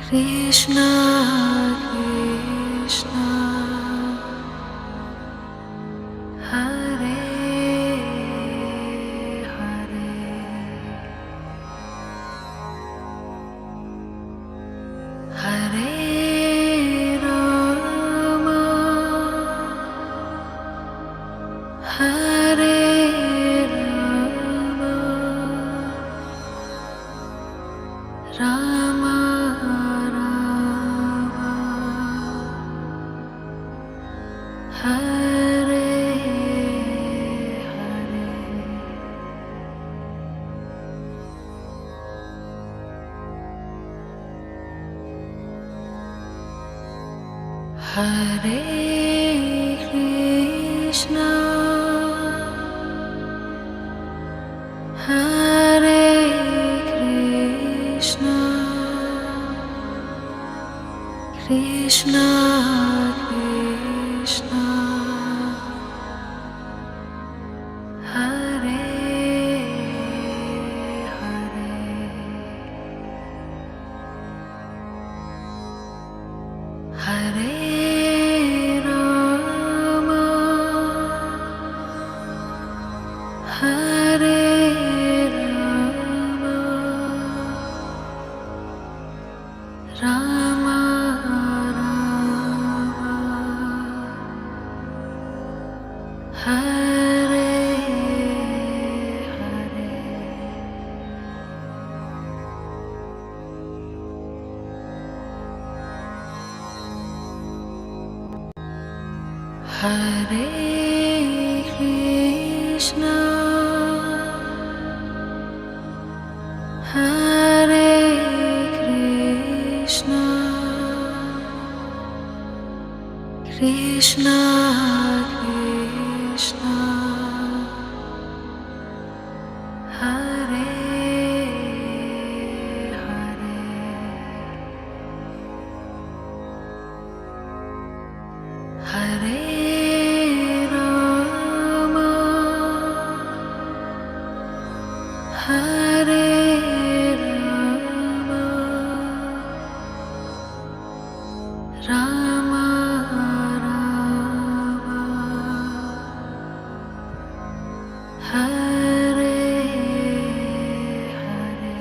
Krishna, Krishna, Hare Hare, Hare Rama, Hare Rama, Rama Rama, Hare Hare, Hare Krishna, Hare Krishna, Krishna Krishna, Hare Hare, Hare Rama, Hare Rama, Rama Rama, Hare Hare, Hare Krishna, Hare Krishna, Krishna Krishna, Hare Hare, Hare Rama, Hare Rama, Rama Rama, Hare Hare,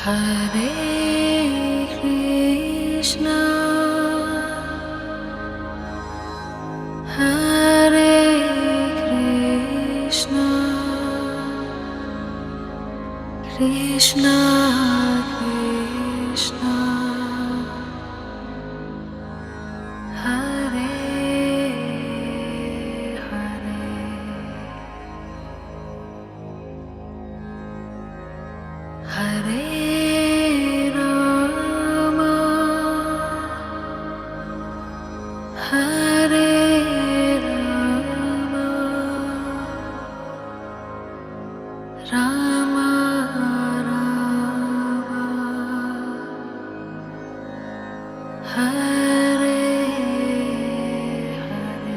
Hare Krishna, Hare Krishna, Krishna Krishna, Hare Hare, Hare Rama, Hare Rama, Rama Rama, Hare Hare,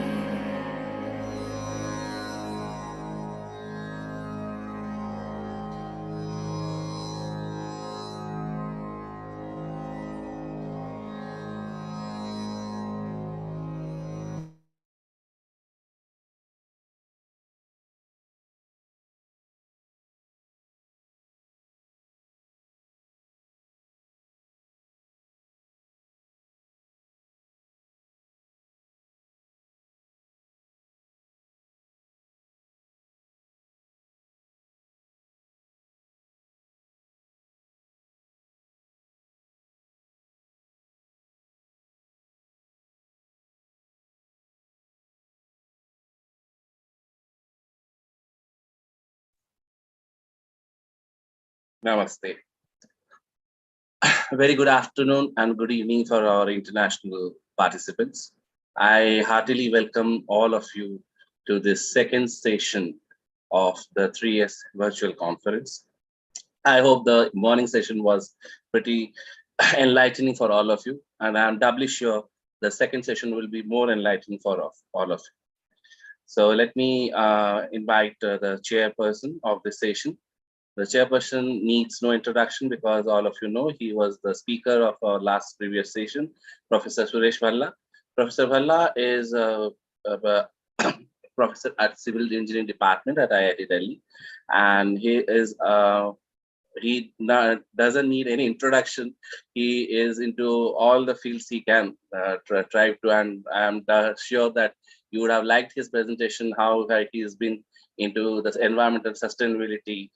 Namaste. Very good afternoon and good evening for our international participants. I heartily welcome all of you to this second session of the 3S virtual conference. I hope the morning session was pretty enlightening for all of you, and I'm doubly sure the second session will be more enlightening for all of you. So let me invite the chairperson of this session. The chairperson needs no introduction because all of you know he was the speaker of our last previous session, Professor Suresh Bhalla. Professor Bhalla is a professor at Civil Engineering Department at IIT Delhi, and he doesn't need any introduction. He is into all the fields he can try to, and I'm sure that you would have liked his presentation, how he's been into the environmental sustainability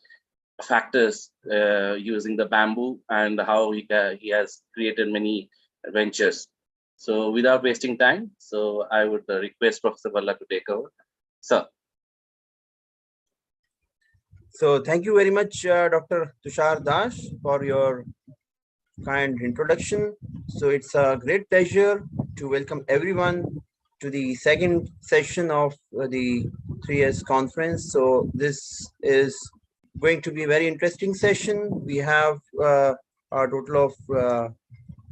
factors using the bamboo, and how he has created many ventures. So without wasting time, so I would request Professor Bhalla to take over. Sir. So thank you very much, Dr. Tushar Das, for your kind introduction. So it's a great pleasure to welcome everyone to the second session of the 3S conference. So this is going to be a very interesting session. We have a total of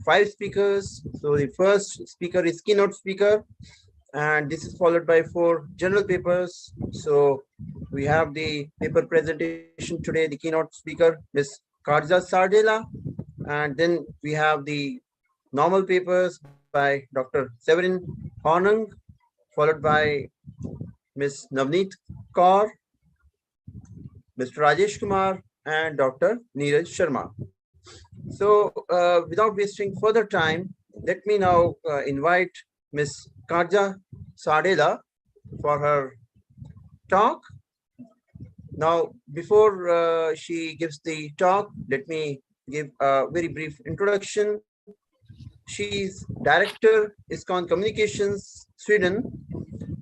5 speakers. So the first speaker is keynote speaker, and this is followed by 4 general papers. So we have the paper presentation today, the keynote speaker, Ms. Karja Sardela, and then we have the normal papers by Dr. Severin Hornung, followed by Ms. Navneet Kaur, Mr. Rajesh Kumar, and Dr. Neeraj Sharma. So without wasting further time, let me now invite Ms. Karja Sardela for her talk. Now, before she gives the talk, let me give a very brief introduction. She's Director, ISKCON Communications, Sweden,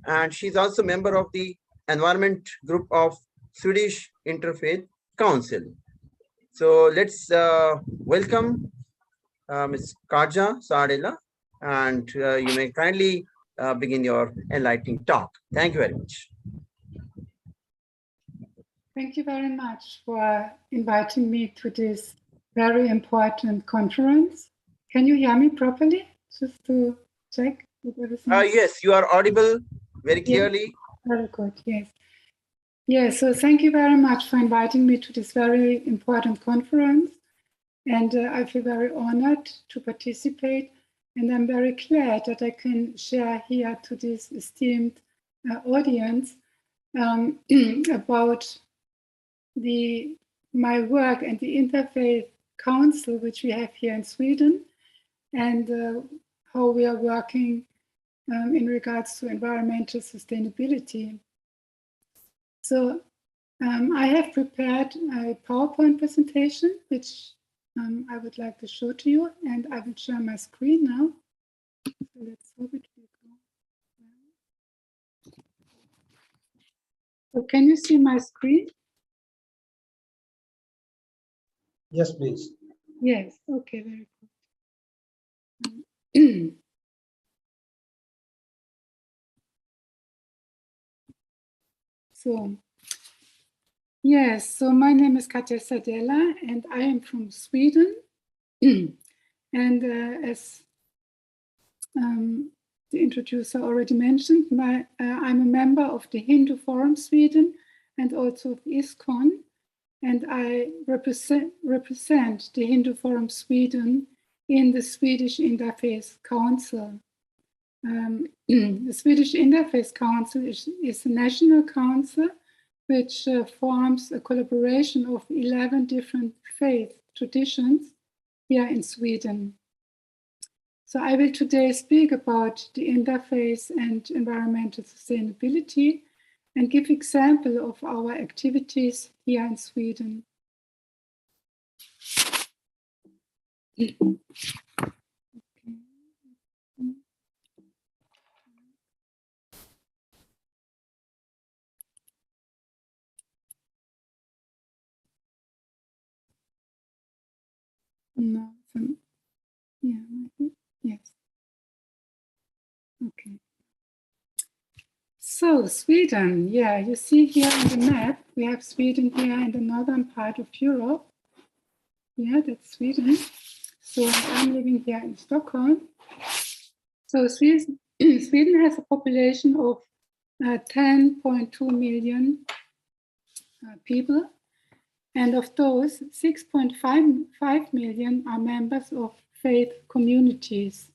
and she's also member of the Environment Group of Swedish Interfaith Council. So let's welcome Ms. Karja Sardela, and you may kindly begin your enlightening talk. Thank you very much. Thank you very much for inviting me to this very important conference. Can you hear me properly? Just to check that everything. Yes, you are audible very clearly. Yes. Very good, yes. Yes, so thank you very much for inviting me to this very important conference. And I feel very honored to participate. And I'm very glad that I can share here to this esteemed audience about my work and the Interfaith Council, which we have here in Sweden, and how we are working in regards to environmental sustainability. So I have prepared a PowerPoint presentation, which I would like to show to you, and I will share my screen now. So let's hope it will go. So can you see my screen? Yes, please. Yes, okay, very good. So, yes, so my name is Karja Sardela, and I am from Sweden. And as the introducer already mentioned, I'm a member of the Hindu Forum Sweden and also of ISKCON. And I represent the Hindu Forum Sweden in the Swedish Interfaith Council. The Swedish Interfaith Council is a national council which forms a collaboration of 11 different faith traditions here in Sweden. So I will today speak about the interfaith and environmental sustainability and give example of our activities here in Sweden. No, yeah, yes. Okay. So Sweden, yeah, you see here on the map, we have Sweden here in the northern part of Europe. Yeah, that's Sweden. So I'm living here in Stockholm. So Sweden has a population of 10.2 million people, and of those, 6.5 million are members of faith communities.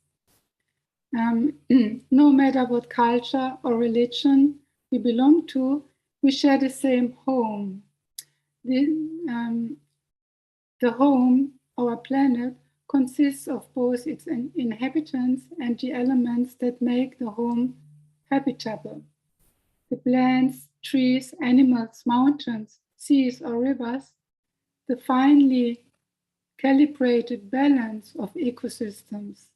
No matter what culture or religion we belong to, we share the same home. The home, our planet, consists of both its inhabitants and the elements that make the home habitable. The plants, trees, animals, mountains, seas, or rivers, the finely calibrated balance of ecosystems.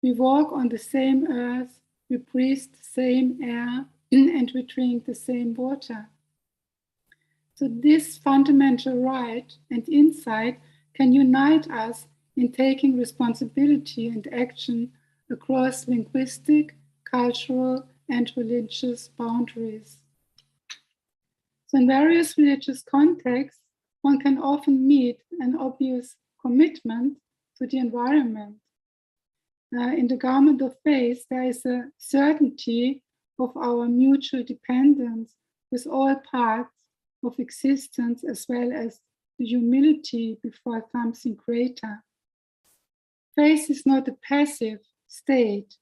We walk on the same earth, we breathe the same air, and we drink the same water. So this fundamental right and insight can unite us in taking responsibility and action across linguistic, cultural, and religious boundaries. So in various religious contexts, one can often meet an obvious commitment to the environment. In the garment of faith, there is a certainty of our mutual dependence with all parts of existence, as well as the humility before something greater. Faith is not a passive state.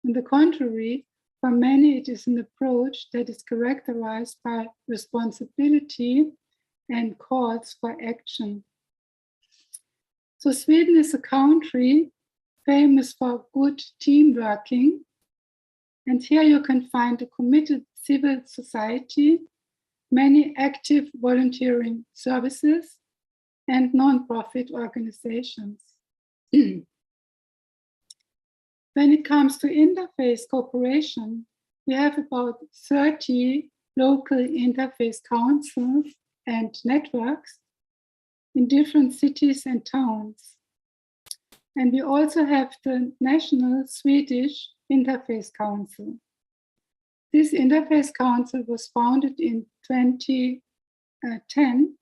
On the contrary, for many it is an approach that is characterized by responsibility and calls for action. So Sweden is a country famous for good team working, and here you can find a committed civil society, many active volunteering services, and non-profit organizations. When it comes to interfaith cooperation, we have about 30 local interfaith councils and networks in different cities and towns. And we also have the National Swedish Interfaith Council. This Interfaith Council was founded in 2010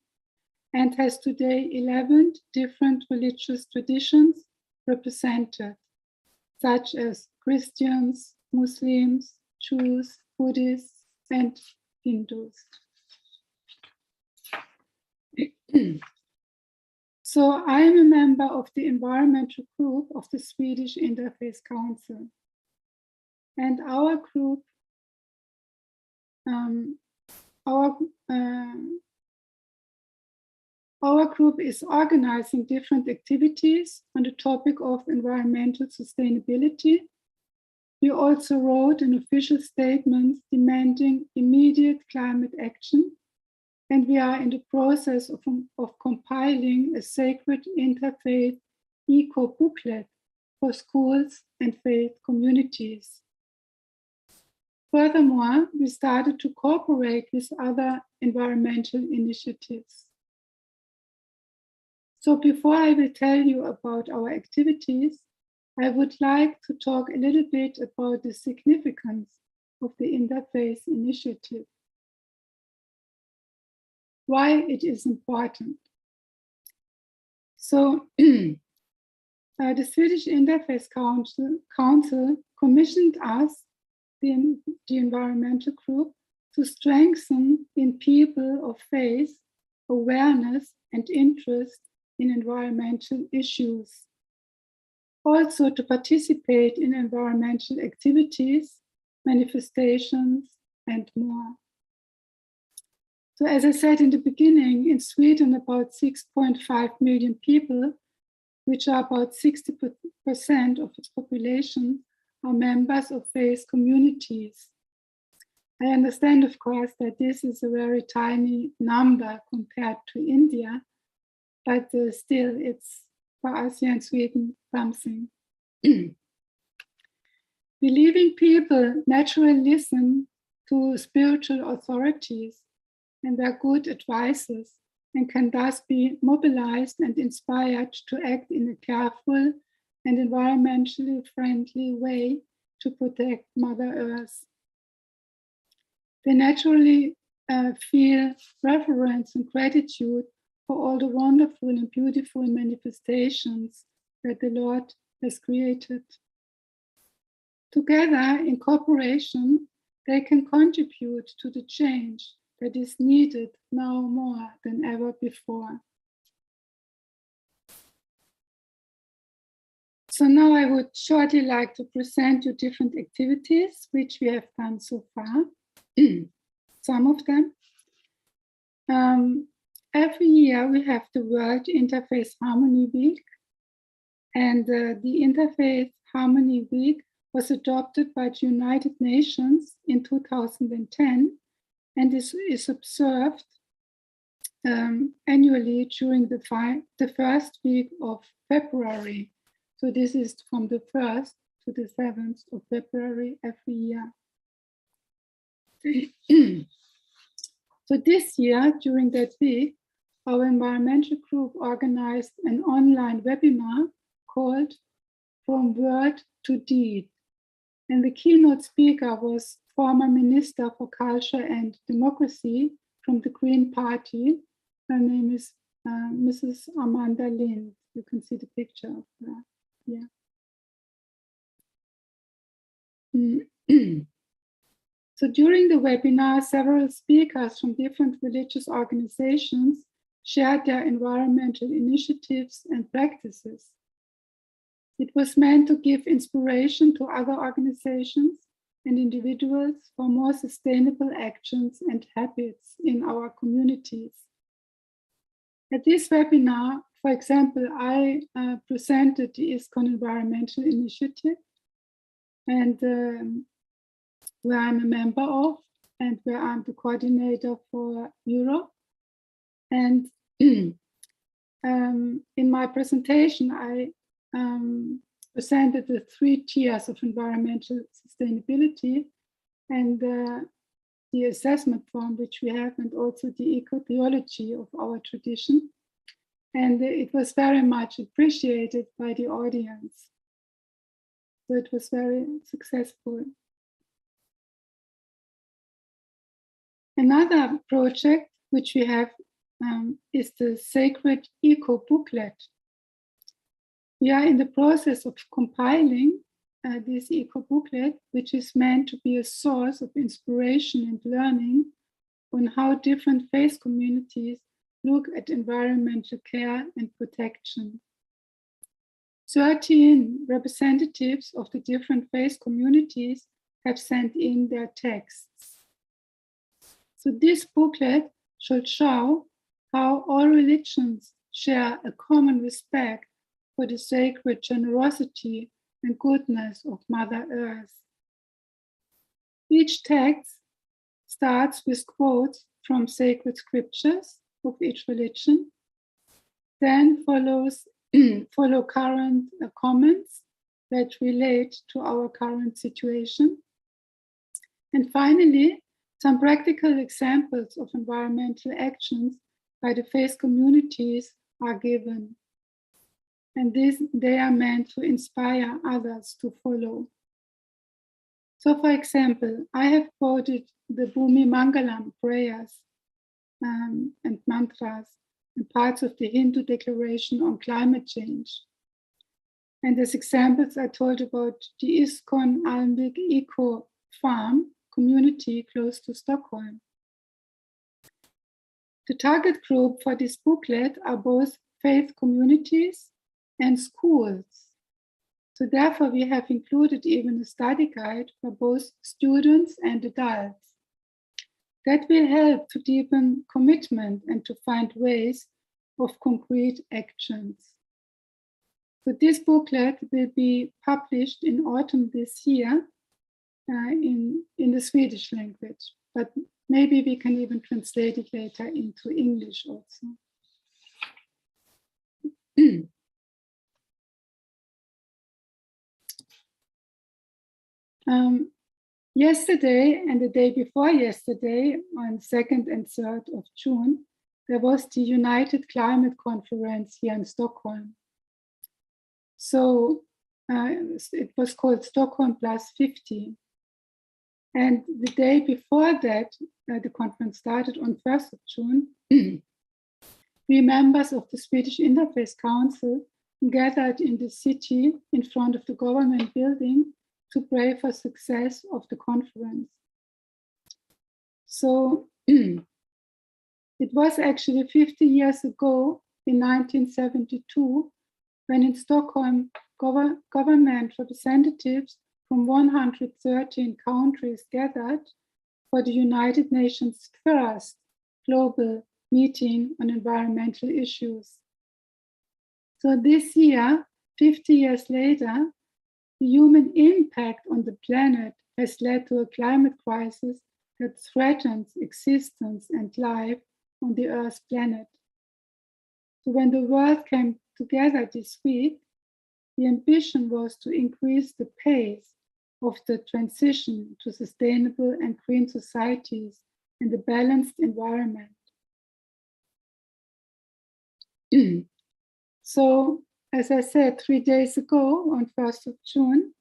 and has today 11 different religious traditions represented, such as Christians, Muslims, Jews, Buddhists, and Hindus. So I am a member of the environmental group of the Swedish Interfaith Council. And our group is organizing different activities on the topic of environmental sustainability. We also wrote an official statement demanding immediate climate action, and we are in the process of compiling a sacred interfaith eco-booklet for schools and faith communities. Furthermore, we started to cooperate with other environmental initiatives. So before I will tell you about our activities, I would like to talk a little bit about the significance of the Interfaith Initiative, why it is important. So the Swedish Interfaith Council commissioned us, the environmental group, to strengthen in people of faith awareness and interest in environmental issues. Also to participate in environmental activities, manifestations, and more. So as I said in the beginning, in Sweden, about 6.5 million people, which are about 60% of its population, are members of faith communities. I understand, of course, that this is a very tiny number compared to India, but still it's, for us here in Sweden, something. Believing people naturally listen to spiritual authorities and their good advices, and can thus be mobilized and inspired to act in a careful and environmentally friendly way to protect Mother Earth. They naturally feel reverence and gratitude for all the wonderful and beautiful manifestations that the Lord has created. Together, in cooperation, they can contribute to the change that is needed now more than ever before. So now I would shortly like to present you different activities which we have done so far, some of them. Every year we have the World Interfaith Harmony Week, and the Interfaith Harmony Week was adopted by the United Nations in 2010 and is observed annually during the first week of February. So this is from the 1st to the 7th of February every year. So this year, during that week, our environmental group organized an online webinar called From Word to Deed. And the keynote speaker was former Minister for Culture and Democracy from the Green Party. Her name is Mrs. Amanda Lind. You can see the picture of her. Yeah. So during the webinar, several speakers from different religious organizations shared their environmental initiatives and practices. It was meant to give inspiration to other organizations and individuals for more sustainable actions and habits in our communities. At this webinar, for example, I presented the ISKCON Environmental Initiative, and where I'm a member of, and where I'm the coordinator for Europe. And in my presentation, I presented the 3 tiers of environmental sustainability and the assessment form which we have, and also the eco-theology of our tradition. And it was very much appreciated by the audience. So it was very successful. Another project which we have is the Sacred Eco Booklet. We are in the process of compiling this Eco Booklet, which is meant to be a source of inspiration and learning on how different faith communities look at environmental care and protection. 13 representatives of the different faith communities have sent in their texts. So this booklet should show how all religions share a common respect for the sacred generosity and goodness of Mother Earth. Each text starts with quotes from sacred scriptures of each religion, then follow current comments that relate to our current situation, and finally, some practical examples of environmental actions by the faith communities are given. And they are meant to inspire others to follow. So for example, I have quoted the Bhumi Mangalam prayers and mantras and parts of the Hindu Declaration on Climate Change. And as examples, I told about the ISKCON Almvik Eco Farm community close to Stockholm. The target group for this booklet are both faith communities and schools. So therefore we have included even a study guide for both students and adults. That will help to deepen commitment and to find ways of concrete actions. So this booklet will be published in autumn this year in the Swedish language, but maybe we can even translate it later into English also. Yesterday and the day before yesterday, on 2nd and 3rd of June, there was the United Climate Conference here in Stockholm. So it was called Stockholm Plus 50. And the day before that, the conference started on 1st of June, we members of the Swedish Interfaith Council gathered in the city in front of the government building to pray for success of the conference. So it was actually 50 years ago in 1972 when in Stockholm government representatives from 113 countries gathered for the United Nations first global meeting on environmental issues. So this year, 50 years later, the human impact on the planet has led to a climate crisis that threatens existence and life on the Earth's planet. So when the world came together this week, the ambition was to increase the pace of the transition to sustainable and green societies and a balanced environment. So, as I said, 3 days ago, on 1st of June,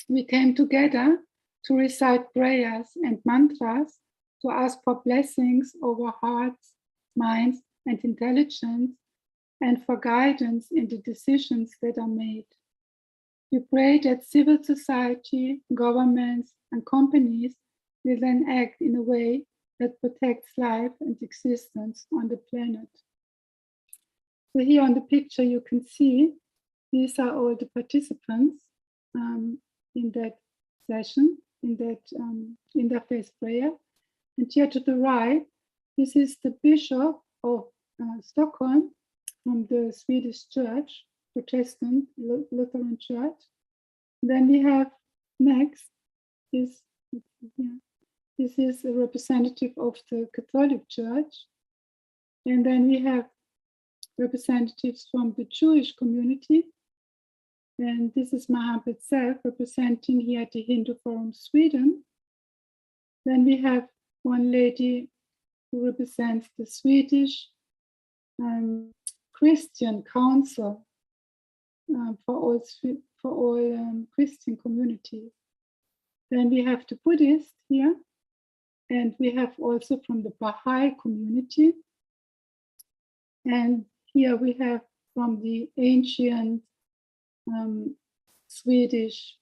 we came together to recite prayers and mantras to ask for blessings over hearts, minds, and intelligence, and for guidance in the decisions that are made. We pray that civil society, governments, and companies will then act in a way that protects life and existence on the planet. So here on the picture you can see, these are all the participants in that session, in that interfaith prayer. And here to the right, this is the Bishop of Stockholm from the Swedish Church, Protestant Lutheran Church. Then we have next is, this is a representative of the Catholic Church. And then we have representatives from the Jewish community. And this is my humble self representing here at the Hindu Forum Sweden. Then we have one lady who represents the Swedish Christian Council for all Christian communities. Then we have the Buddhist here, and we have also from the Baha'i community. And here we have from the ancient Swedish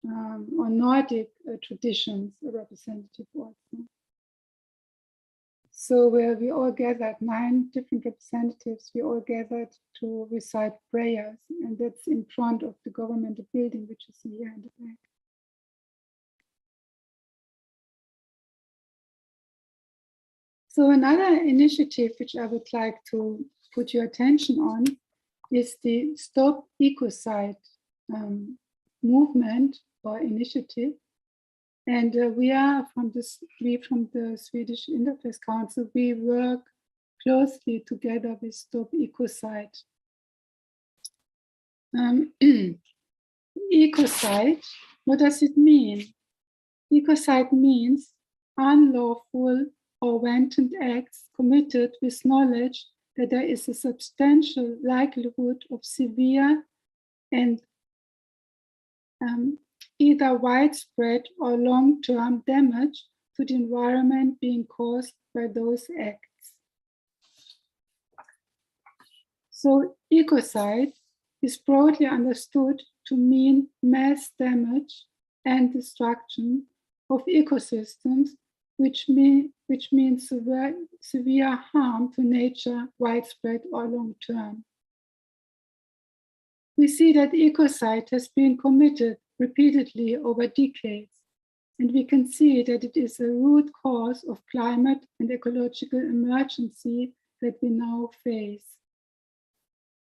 or Nordic traditions a representative also. So where we all gathered, 9 different representatives, we all gathered to recite prayers, and that's in front of the governmental building, which you see here in the back. So another initiative which I would like to put your attention on is the Stop Ecocide movement or initiative. And we from the Swedish Interfaith Council, we work closely together with Stop Ecocide. Ecocide, what does it mean? Ecocide means unlawful or wanton acts committed with knowledge that there is a substantial likelihood of severe and either widespread or long-term damage to the environment being caused by those acts. So ecocide is broadly understood to mean mass damage and destruction of ecosystems, which means severe harm to nature, widespread or long-term. We see that ecocide has been committed repeatedly over decades, and we can see that it is a root cause of climate and ecological emergency that we now face.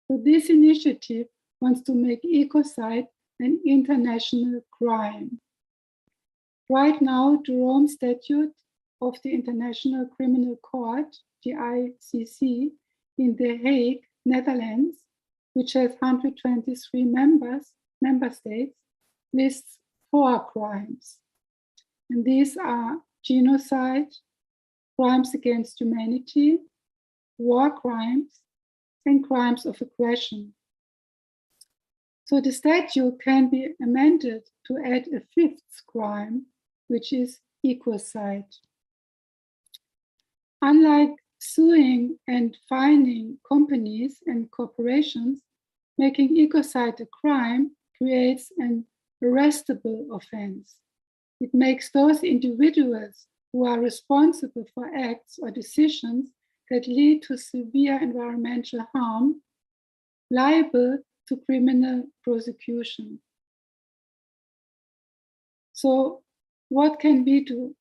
So this initiative wants to make ecocide an international crime. Right now, the Rome Statute of the International Criminal Court, the ICC, in The Hague, Netherlands, which has 123 member states, lists 4 crimes. And these are genocide, crimes against humanity, war crimes, and crimes of aggression. So the statute can be amended to add a 5th crime, which is ecocide. Unlike suing and fining companies and corporations, making ecocide a crime creates an arrestable offense. It makes those individuals who are responsible for acts or decisions that lead to severe environmental harm, liable to criminal prosecution. So what can we do?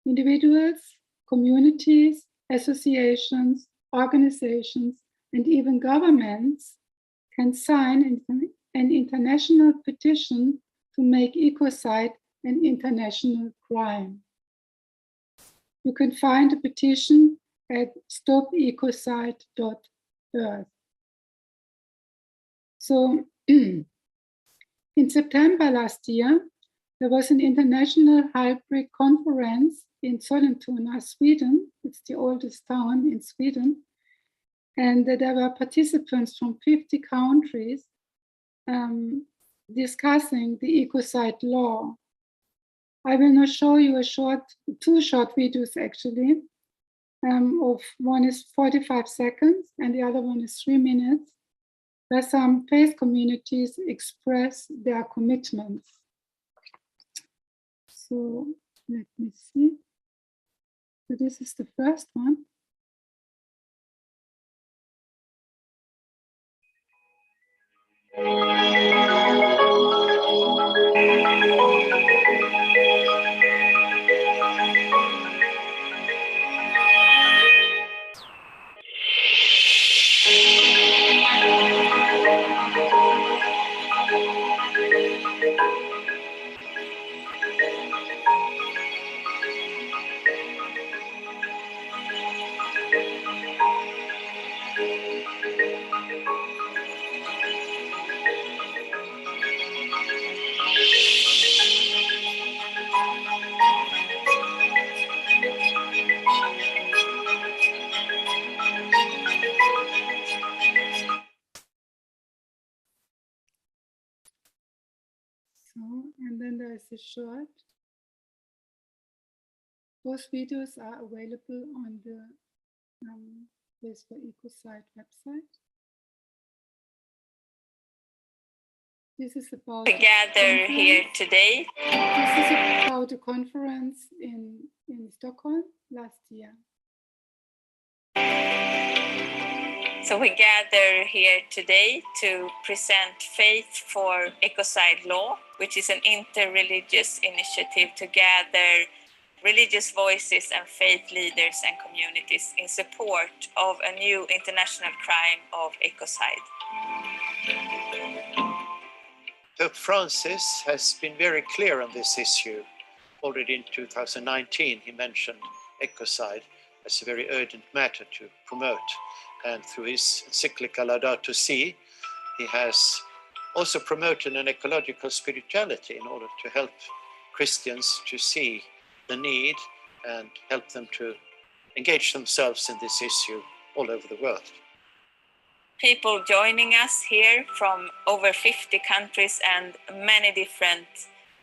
Individuals, communities, associations, organizations, and even governments can sign an international petition to make ecocide an international crime. You can find a petition at stopecocide.earth. So in September last year, there was an international hybrid conference in Sollentuna, Sweden. It's the oldest town in Sweden. And there were participants from 50 countries discussing the ecocide law. I will now show you two short videos actually. Of one is 45 seconds and the other one is 3 minutes, where some faith communities express their commitments. So let me see. So this is the first one. And then there is a short. Both videos are available on the Place for Ecocide website. This is about gather here today. This is about a conference in Stockholm last year. So we gather here today to present Faith for Ecocide Law, which is an inter-religious initiative to gather religious voices and faith leaders and communities in support of a new international crime of ecocide. Pope Francis has been very clear on this issue. Already in 2019, he mentioned ecocide as a very urgent matter to promote. And through his encyclical Laudato Si, he has also promoted an ecological spirituality in order to help Christians to see the need and help them to engage themselves in this issue all over the world. People joining us here from over 50 countries and many different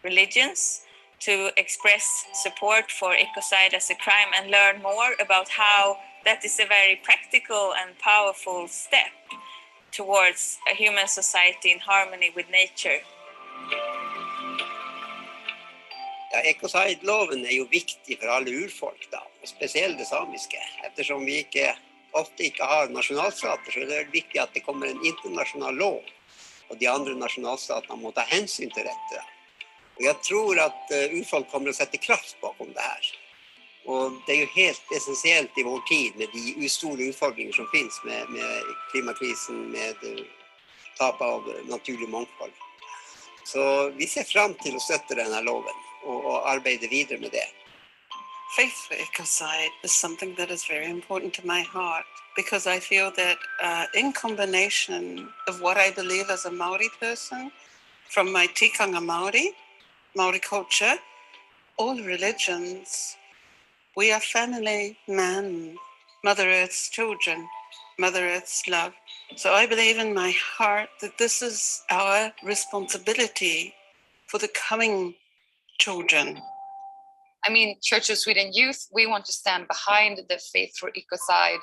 religions to express support for ecocide as a crime and learn more about how that is a very practical and powerful step towards a human society in harmony with nature. Ja, ecocide-loven er jo viktig for alle urfolk, da, og spesielt det samiske. Ettersom vi ofte ikke har nasjonalstater, så er det viktig at det kommer en internasjonal lov, og de andre nasjonalstatene må ta hensyn til dette. Og jeg tror at urfolk kommer å sette kraft bakom det her. Og det er jo helt essensielt i vår tid med de store utfordringer som finnes med klimakrisen, med tap av naturlig mangfold. Så vi ser frem til å støtte denne loven og arbeide videre med det. Faith for ecocide is something that is very important to my heart because I feel that in combination of what I believe as a Maori person, from my tikanga Maori culture, all religions, we are family man, Mother Earth's children, Mother Earth's love. So I believe in my heart that this is our responsibility for the coming children. I mean, Church of Sweden Youth, we want to stand behind the Faith for Ecocide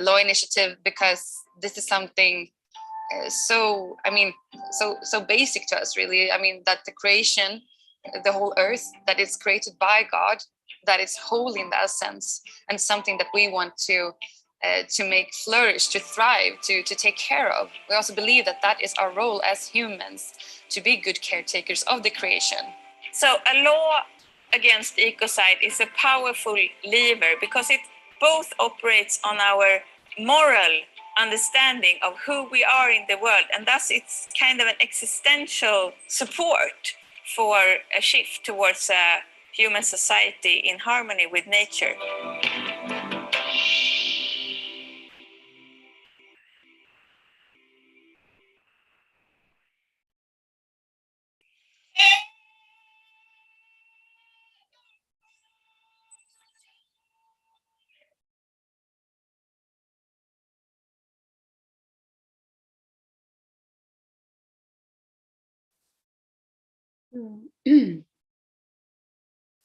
law initiative because this is something so basic to us, really. I mean, that the creation, the whole earth that is created by God that is whole in that sense, and something that we want to make flourish, to thrive, to take care of. We also believe that that is our role as humans, to be good caretakers of the creation. So a law against ecocide is a powerful lever because it both operates on our moral understanding of who we are in the world, and thus it's kind of an existential support for a shift towards a human society in harmony with nature.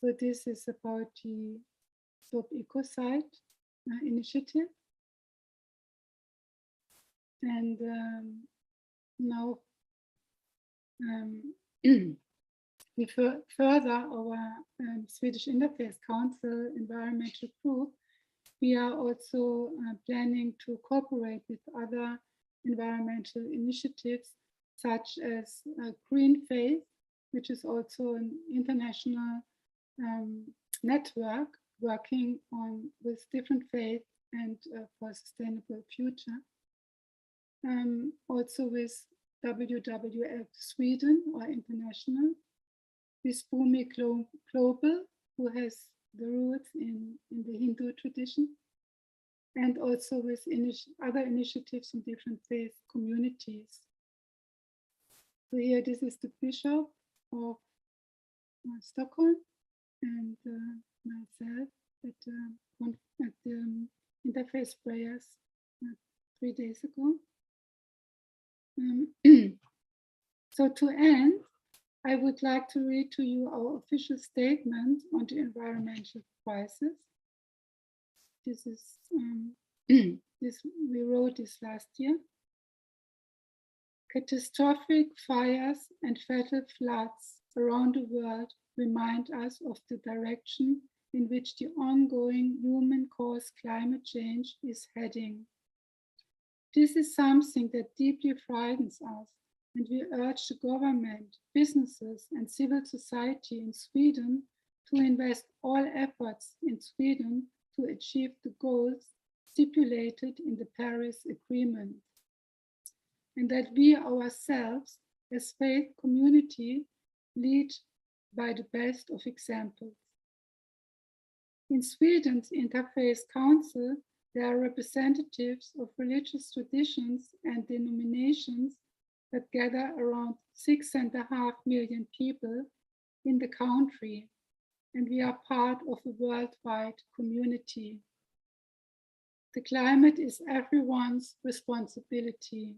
So this is about the Stop Ecocide initiative. And now we further our Swedish Interfaith Council environmental group. We are also planning to cooperate with other environmental initiatives such as Green Faith, which is also an international network working on with different faiths and for a sustainable future. Also with WWF Sweden or international, with Bhumi Global, who has the roots in the Hindu tradition, and also with other initiatives in different faith communities. So here, this is the Bishop of Stockholm and myself at the interfaith prayers 3 days ago. So to end, I would like to read to you our official statement on the environmental crisis. This is we wrote this last year. Catastrophic fires and fatal floods around the world remind us of the direction in which the ongoing human-caused climate change is heading. This is something that deeply frightens us, and we urge the government, businesses, and civil society in Sweden to invest all efforts in Sweden to achieve the goals stipulated in the Paris Agreement, and that we ourselves, as faith community, lead by the best of examples. In Sweden's Interfaith Council, there are representatives of religious traditions and denominations that gather around 6.5 million people in the country, and we are part of a worldwide community. The climate is everyone's responsibility.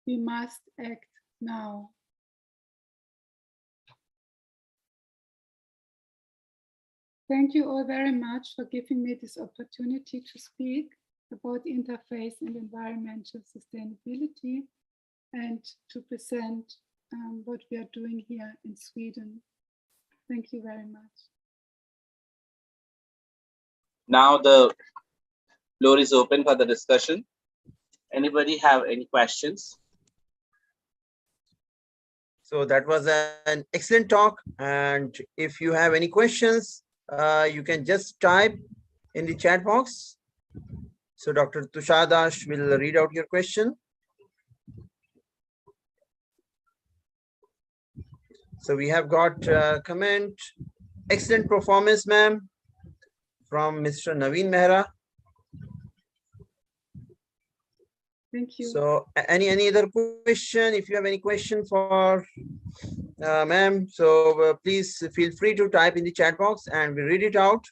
We must act now. Thank you all very much for giving me this opportunity to speak about interfaith and environmental sustainability and to present what we are doing here in Sweden. Thank you very much. Now the floor is open for the discussion. Anybody have any questions? So that was an excellent talk. And if you have any questions, you can just type in the chat box. So Dr. Tushar Das will read out your question. So we have got a comment. Excellent performance, ma'am, from Mr. Naveen Mehra. Thank you. So any other question? If you have any question for ma'am, so please feel free to type in the chat box and we read it out.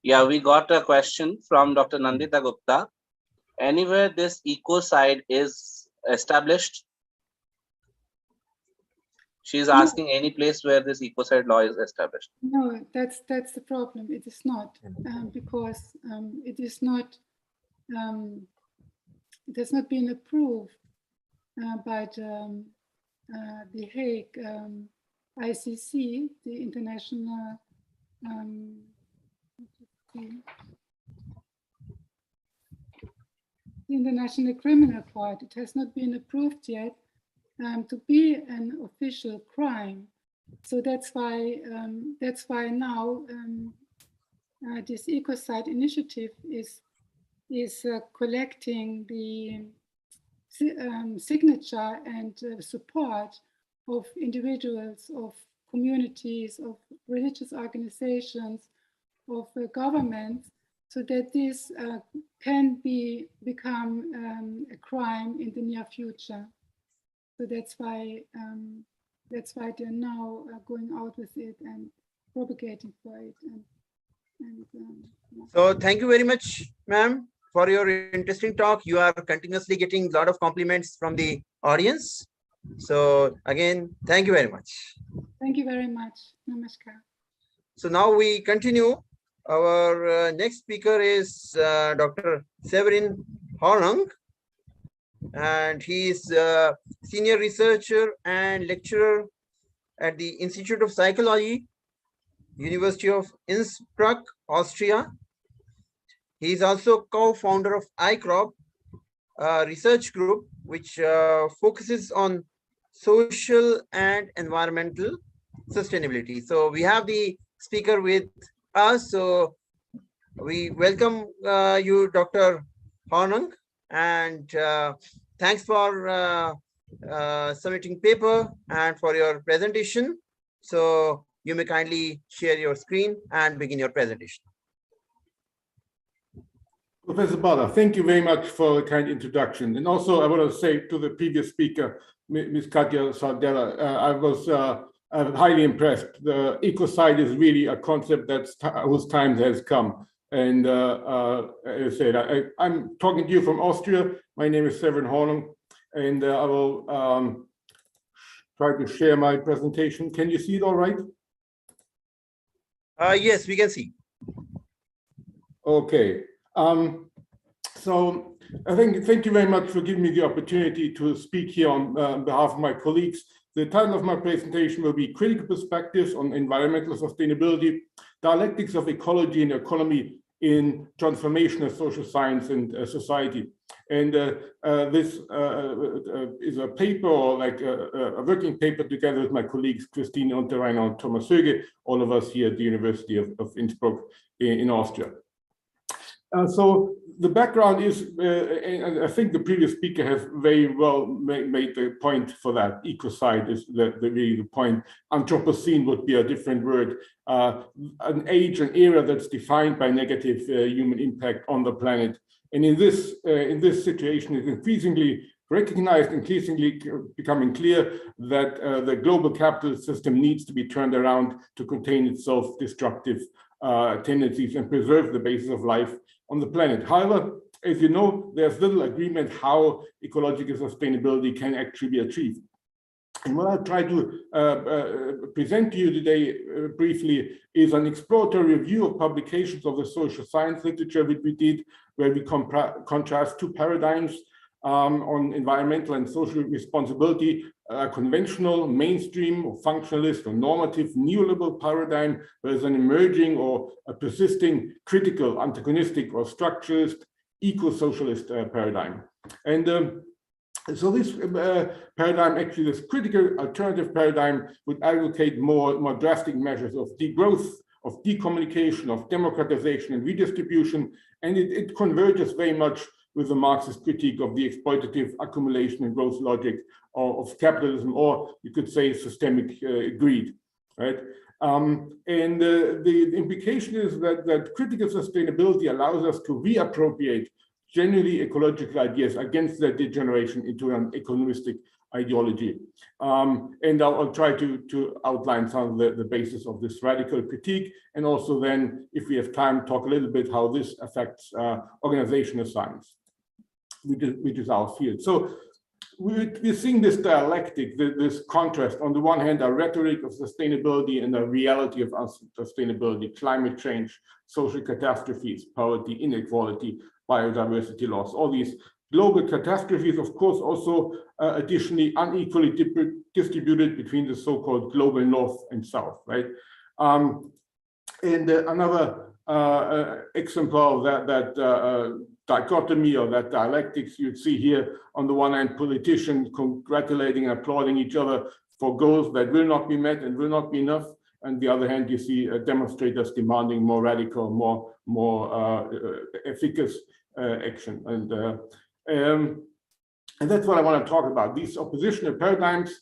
Yeah, we got a question from Dr. Nandita Gupta. Anywhere this ecocide is established? She's asking any place where this ecocide law is established. No, that's the problem. It is not because it is not. It has not been approved by the Hague ICC, the International the International Criminal Court. It has not been approved yet to be an official crime. So that's why now this ecocide initiative is collecting the signature and support of individuals, of communities, of religious organizations, of governments, so that this can become a crime in the near future. So that's why they're now going out with it and propagating for it. Yeah. So thank you very much, ma'am, for your interesting talk. You are continuously getting a lot of compliments from the audience. So again, thank you very much. Thank you very much. Namaskar. So now we continue. Our next speaker is Dr. Severin Hornung, and he is a senior researcher and lecturer at the Institute of Psychology, University of Innsbruck, Austria. He is also co-founder of ICROP, a research group which focuses on social and environmental sustainability. So we have the speaker with us. So we welcome you, Dr. Hornung, and thanks for submitting paper and for your presentation. So you may kindly share your screen and begin your presentation. Professor Bala, thank you very much for the kind introduction. And also I want to say to the previous speaker, Ms. Katja Sardella, I was highly impressed. The ecocide is really a concept whose time has come. And as I said, I'm talking to you from Austria. My name is Severin Hornung, and I will try to share my presentation. Can you see it all right? Yes, we can see. Okay. So I thank you very much for giving me the opportunity to speak here on behalf of my colleagues. The title of my presentation will be Critical Perspectives on Environmental Sustainability, Dialectics of Ecology and Economy in Transformation of Social Science and Society. And this is a paper, or like a working paper together with my colleagues, Christine Unterreiner and Thomas Höge, all of us here at the University of Innsbruck in Austria. So the background is, and I think the previous speaker has very well made the point for that. Ecocide is really the point. Anthropocene would be a different word. An age, an era that's defined by negative human impact on the planet. And in this situation, it's increasingly recognized, increasingly becoming clear that the global capitalist system needs to be turned around to contain its self-destructive tendencies and preserve the basis of life on the planet. However, as you know, there's little agreement how ecological sustainability can actually be achieved. And what I'll try to present to you today briefly is an exploratory review of publications of the social science literature that we did, where we contrast two paradigms on environmental and social responsibility, a conventional, mainstream, or functionalist, or normative neoliberal paradigm, whereas an emerging or a persisting critical, antagonistic, or structuralist, eco-socialist paradigm. And so this paradigm, actually this critical alternative paradigm, would advocate more drastic measures of degrowth, of decommunication, of democratization and redistribution, and it converges very much with the Marxist critique of the exploitative accumulation and growth logic of capitalism, or you could say systemic greed, right? And the implication is that critical sustainability allows us to reappropriate genuinely ecological ideas against their degeneration into an economistic ideology. And I'll try to outline some of the basis of this radical critique, and also then, if we have time, talk a little bit how this affects organizational science, which is our field. So we're seeing this dialectic, this contrast. On the one hand, a rhetoric of sustainability and a reality of unsustainability, climate change, social catastrophes, poverty, inequality, biodiversity loss, all these global catastrophes, of course, also additionally unequally distributed between the so-called global north and south, right? And another example of that dichotomy or that dialectics you'd see here. On the one hand, politicians congratulating and applauding each other for goals that will not be met and will not be enough. On the other hand, you see demonstrators demanding more radical, more efficacious action. And that's what I want to talk about, these oppositional paradigms,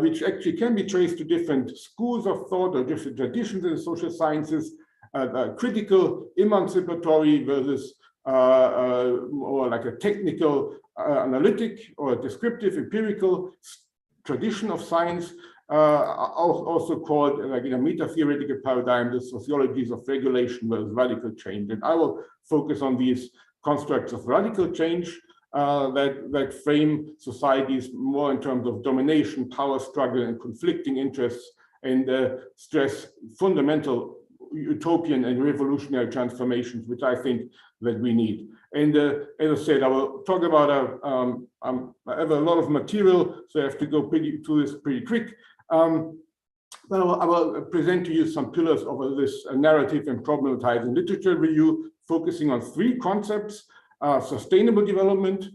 which actually can be traced to different schools of thought or different traditions in the social sciences, critical, emancipatory versus or like a technical, analytic or descriptive, empirical tradition of science, also called, like in a meta-theoretical paradigm, the sociologies of regulation versus radical change. And I will focus on these constructs of radical change that frame societies more in terms of domination, power struggle, and conflicting interests, and stress fundamental utopian and revolutionary transformations, which I think that we need. And as I said, I will talk about I have a lot of material, so I have to go through this pretty quick. But I will present to you some pillars of this narrative and problematizing literature review, focusing on three concepts: sustainable development,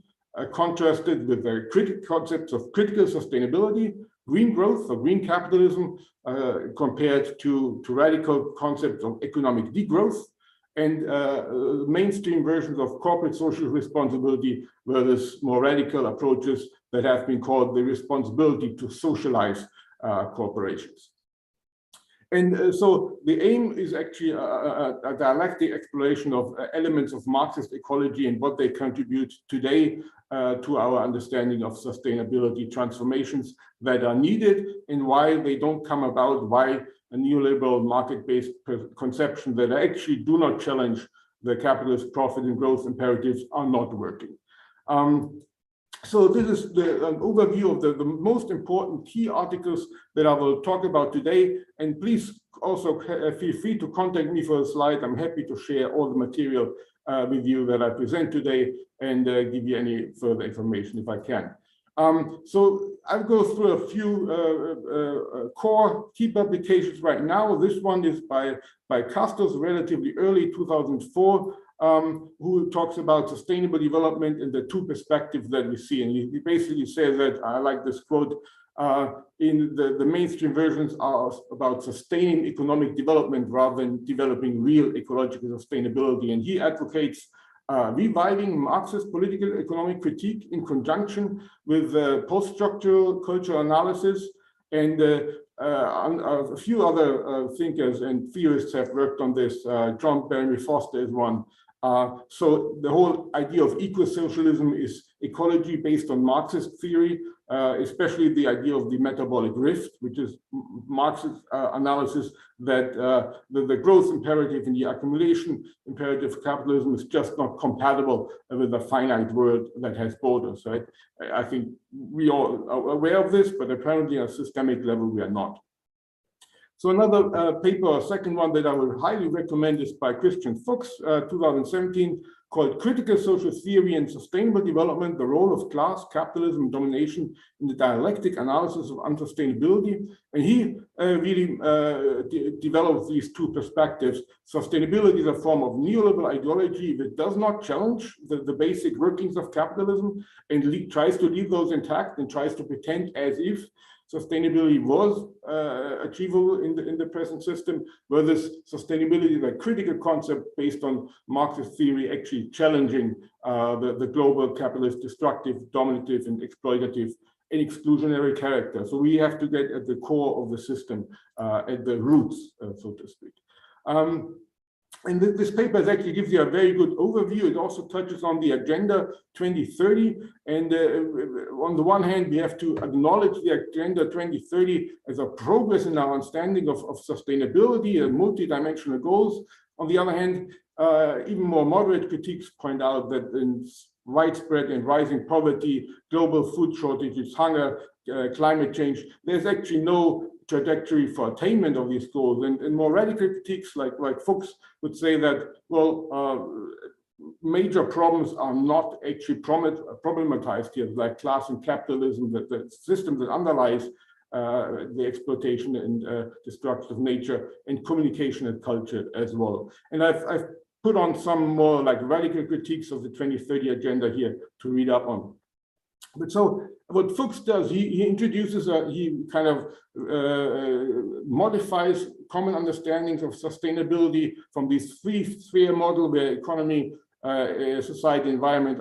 contrasted with the critical concepts of critical sustainability; green growth or green capitalism, compared to radical concepts of economic degrowth; and mainstream versions of corporate social responsibility versus more radical approaches that have been called the responsibility to socialize corporations. And so the aim is actually a dialectic exploration of elements of Marxist ecology and what they contribute today to our understanding of sustainability transformations that are needed, and why they don't come about, why a neoliberal market-based conception that actually do not challenge the capitalist profit and growth imperatives are not working. So this is an overview of the most important key articles that I will talk about today. And please also feel free to contact me for a slide. I'm happy to share all the material with you that I present today and give you any further information if I can. So I'll go through a few core key publications right now. This one is by Castos, relatively early, 2004. Who talks about sustainable development in the two perspectives that we see. And he basically says that, I like this quote, in the mainstream versions are about sustaining economic development rather than developing real ecological sustainability. And he advocates reviving Marxist political economic critique in conjunction with post-structural cultural analysis. And a few other thinkers and theorists have worked on this. John Barry Foster is one. So the whole idea of eco-socialism is ecology based on Marxist theory, especially the idea of the metabolic rift, which is Marxist analysis that the growth imperative and the accumulation imperative of capitalism is just not compatible with a finite world that has borders, right? I think we all are aware of this, but apparently on a systemic level, we are not. So another paper, a second one that I would highly recommend, is by Christian Fuchs, 2017, called Critical Social Theory and Sustainable Development, the Role of Class, Capitalism, and Domination in the Dialectic Analysis of Unsustainability. And he really developed these two perspectives. Sustainability is a form of neoliberal ideology that does not challenge the basic workings of capitalism and tries to leave those intact and tries to pretend as if sustainability was achievable in the present system, whereas sustainability is a critical concept based on Marxist theory, actually challenging the global capitalist destructive, dominative, and exploitative and exclusionary character. So we have to get at the core of the system, at the roots, so to speak. And this paper actually gives you a very good overview. It also touches on the Agenda 2030. And on the one hand, we have to acknowledge the Agenda 2030 as a progress in our understanding of sustainability and multidimensional goals. On the other hand, even more moderate critiques point out that in widespread and rising poverty, global food shortages, hunger, climate change, there's actually no trajectory for attainment of these goals. And more radical critiques like Fuchs would say that, well, major problems are not actually problematized here, like class and capitalism, that the system that underlies the exploitation and destruction of nature, and communication and culture as well. And I've put on some more like radical critiques of the 2030 agenda here to read up on. But so what Fuchs does, he introduces, he kind of modifies common understandings of sustainability from this three-sphere model where economy, society, environment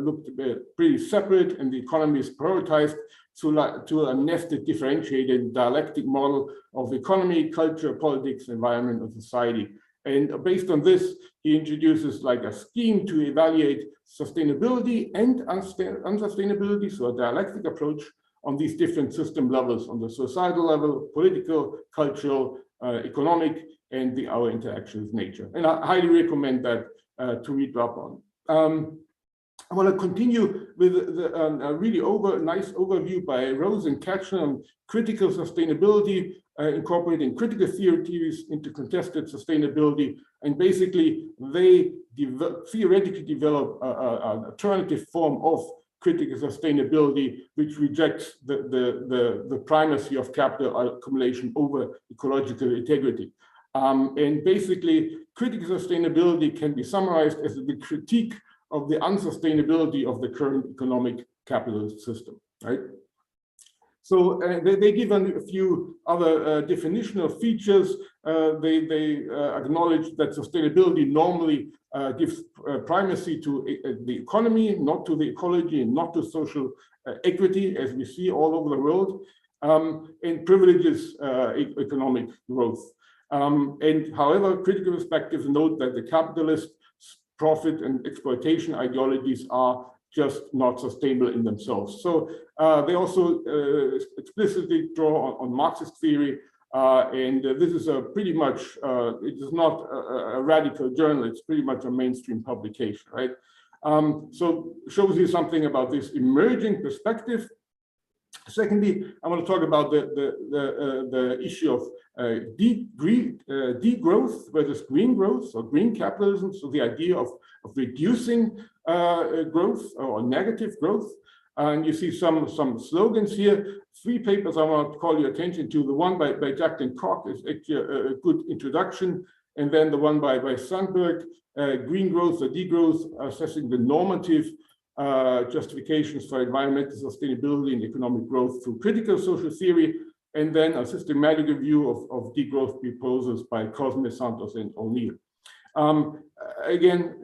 looked pretty separate, and the economy is prioritized to a nested, differentiated dialectic model of economy, culture, politics, environment, and society. And based on this, he introduces like a scheme to evaluate sustainability and unsustainability, so a dialectic approach on these different system levels, on the societal level, political, cultural, economic, and our interaction with nature. And I highly recommend that to read up on. I want to continue with a really nice overview by Rose and Katchen on critical sustainability, incorporating critical theories into contested sustainability. And basically, they theoretically develop an alternative form of critical sustainability, which rejects the primacy of capital accumulation over ecological integrity. And basically, critical sustainability can be summarized as the critique of the unsustainability of the current economic capitalist system, right? So they give a few other definitional features. They acknowledge that sustainability normally gives primacy to the economy, not to the ecology, and not to social equity, as we see all over the world, and privileges economic growth. And however, critical perspectives note that the capitalist profit and exploitation ideologies are just not sustainable in themselves. So they also explicitly draw on Marxist theory, and this is pretty much, it is not a radical journal, it's pretty much a mainstream publication, right? So shows you something about this emerging perspective. Secondly, I want to talk about the issue of degrowth versus green growth, or green capitalism. So the idea of reducing growth or negative growth. And you see some slogans here. 3 papers I want to call your attention to. The one by Jack and Koch is actually a good introduction. And then the one by Sandberg, green growth or degrowth, assessing the normative justifications for environmental sustainability and economic growth through critical social theory, and then a systematic review of degrowth proposals by Cosme, Santos, and O'Neill. Again,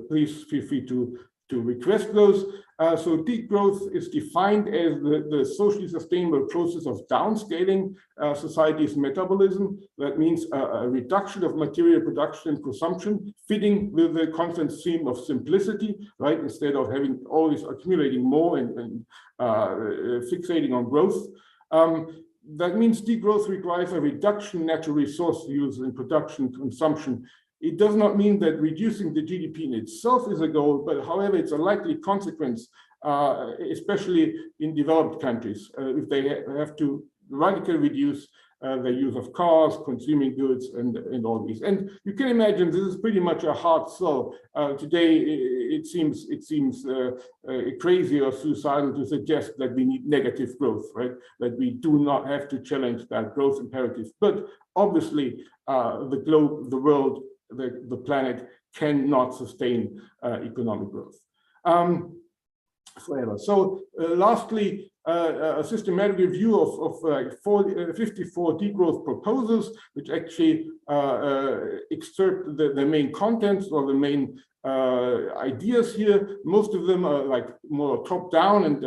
please feel free to request those. So degrowth is defined as the socially sustainable process of downscaling society's metabolism. That means a reduction of material production and consumption, fitting with the constant theme of simplicity, right? Instead of having always accumulating more and fixating on growth. That means degrowth requires a reduction in natural resource use and production consumption. It does not mean that reducing the GDP in itself is a goal, but however, it's a likely consequence, especially in developed countries, if they have to radically reduce the use of cars, consuming goods, and all these. And you can imagine this is pretty much a hard sell. Today, it seems crazy or suicidal to suggest that we need negative growth, right? That we do not have to challenge that growth imperative. But obviously, the globe, the world, the planet cannot sustain economic growth forever. So lastly, a systematic review of 54 degrowth proposals, which actually excerpt the main contents or the main ideas here. Most of them are like more top-down and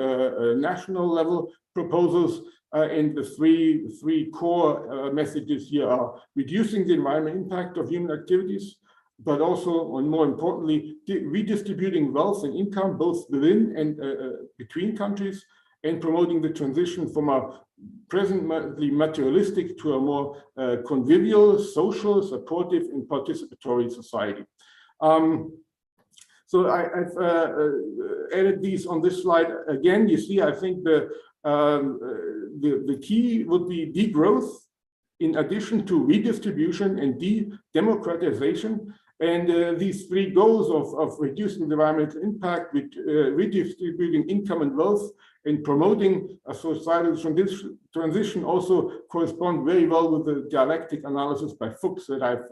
national level proposals. And the three core messages here are reducing the environmental impact of human activities, but also, and more importantly, redistributing wealth and income both within and between countries, and promoting the transition from a presently materialistic to a more convivial, social, supportive, and participatory society. So I've added these on this slide. Again, you see, I think the key would be degrowth in addition to redistribution and de-democratization. And these three goals of reducing the environmental impact, with redistributing income and wealth, and promoting a societal transition also correspond very well with the dialectic analysis by Fuchs that I've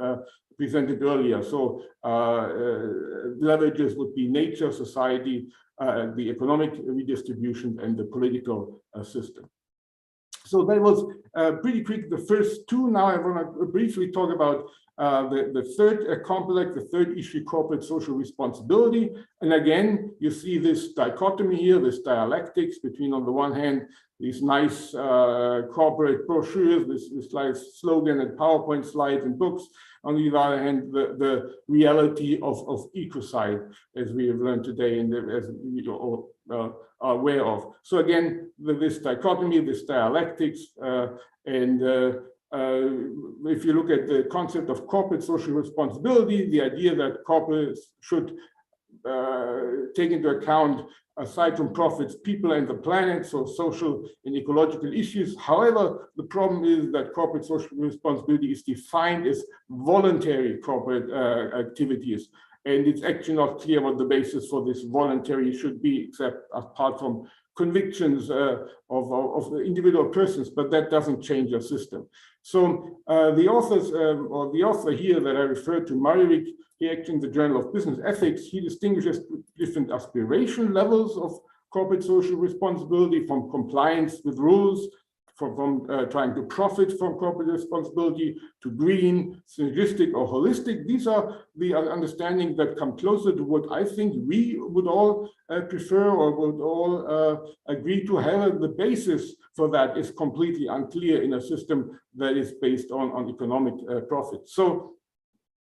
presented earlier. So leverages would be nature, society, the economic redistribution, and the political system. So that was pretty quick, the first two. Now I want to briefly talk about the third complex, the third issue, corporate social responsibility. And again, you see this dichotomy here, this dialectics between, on the one hand, these nice corporate brochures, this nice slogan and PowerPoint slides and books. On the other hand, the reality of ecocide, as we have learned today, and as we all are aware of. So again, this dichotomy, this dialectics, and if you look at the concept of corporate social responsibility, the idea that corporates should take into account, aside from profits, people and the planet, so social and ecological issues. However, the problem is that corporate social responsibility is defined as voluntary corporate activities. And it's actually not clear what the basis for this voluntary should be, except apart from convictions of the individual persons, but that doesn't change the system. So the authors, or the author here that I referred to, Marivik, he actually in the Journal of Business Ethics, he distinguishes different aspiration levels of corporate social responsibility, from compliance with rules, from trying to profit from corporate responsibility, to green, synergistic, or holistic. These are the understandings that come closer to what I think we would all prefer, or would all agree to. However, the basis for that is completely unclear in a system that is based on economic profit. So,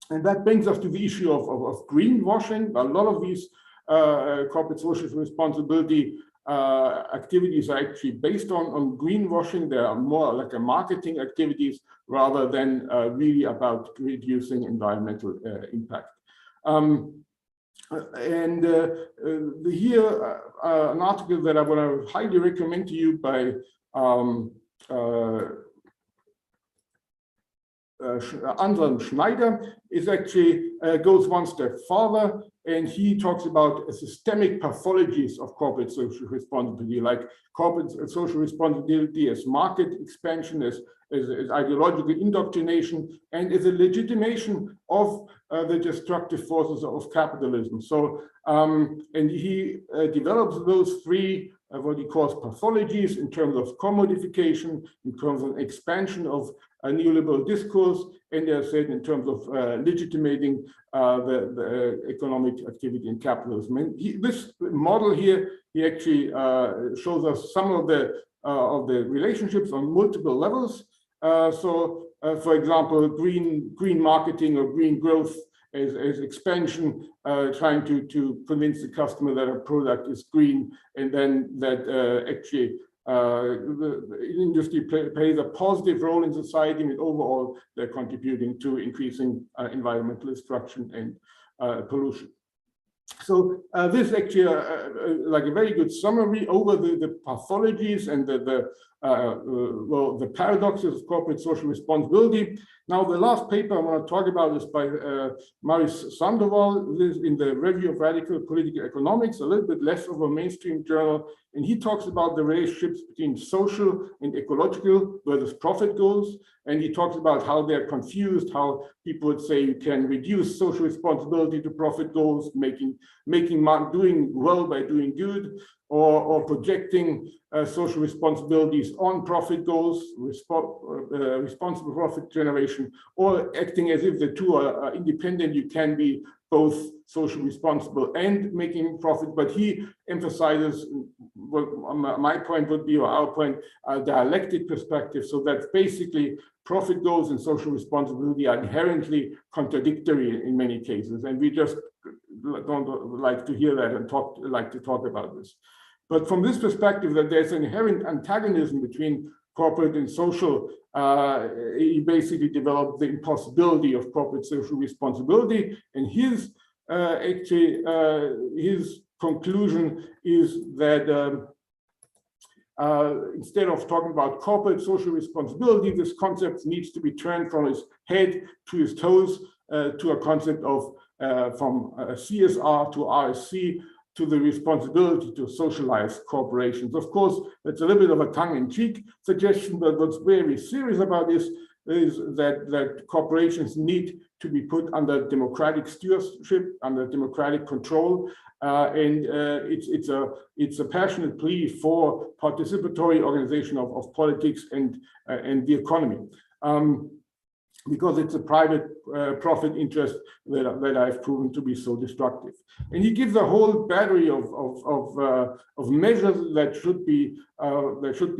and that brings us to the issue of greenwashing. A lot of these corporate social responsibility activities are actually based on greenwashing. They are more like a marketing activities rather than really about reducing environmental impact. Here, an article that I want to highly recommend to you by Anselm Schneider is actually goes one step further, and he talks about systemic pathologies of corporate social responsibility, like corporate social responsibility as market expansion, as ideological indoctrination, and as a legitimation of the destructive forces of capitalism. So, and he develops those three what he calls pathologies in terms of commodification, in terms of expansion of a neoliberal discourse, and as I said, in terms of legitimating the economic activity in capitalism. And this model here, he actually shows us some of the relationships on multiple levels. For example, green marketing or green growth as expansion, trying to convince the customer that a product is green, and then that actually the industry plays a positive role in society, and overall they're contributing to increasing environmental destruction and pollution. So this is actually like a very good summary over the pathologies and the paradoxes of corporate social responsibility. Now, the last paper I want to talk about is by Maurice Sandoval. This is in the Review of Radical Political Economics, a little bit less of a mainstream journal, and he talks about the relationships between social and ecological versus profit goals. And he talks about how they're confused, how people would say you can reduce social responsibility to profit goals, doing well by doing good, or projecting social responsibilities on profit goals, responsible profit generation, or acting as if the two are independent. You can be both social responsible and making profit, but he emphasizes what my point would be, or our point, a dialectic perspective. So that's basically profit goals and social responsibility are inherently contradictory in many cases, and we just don't like to hear that and like to talk about this. But from this perspective, that there's an inherent antagonism between corporate and social, he basically developed the impossibility of corporate social responsibility. And his his conclusion is that instead of talking about corporate social responsibility, this concept needs to be turned from his head to his toes, to a concept of from CSR to RSC to the responsibility to socialize corporations. Of course, that's a little bit of a tongue-in-cheek suggestion, but what's very serious about this is that corporations need to be put under democratic stewardship, under democratic control, and it's a passionate plea for participatory organization of politics and the economy. Because it's a private profit interest that I've proven to be so destructive. And he gives a whole battery of measures that should be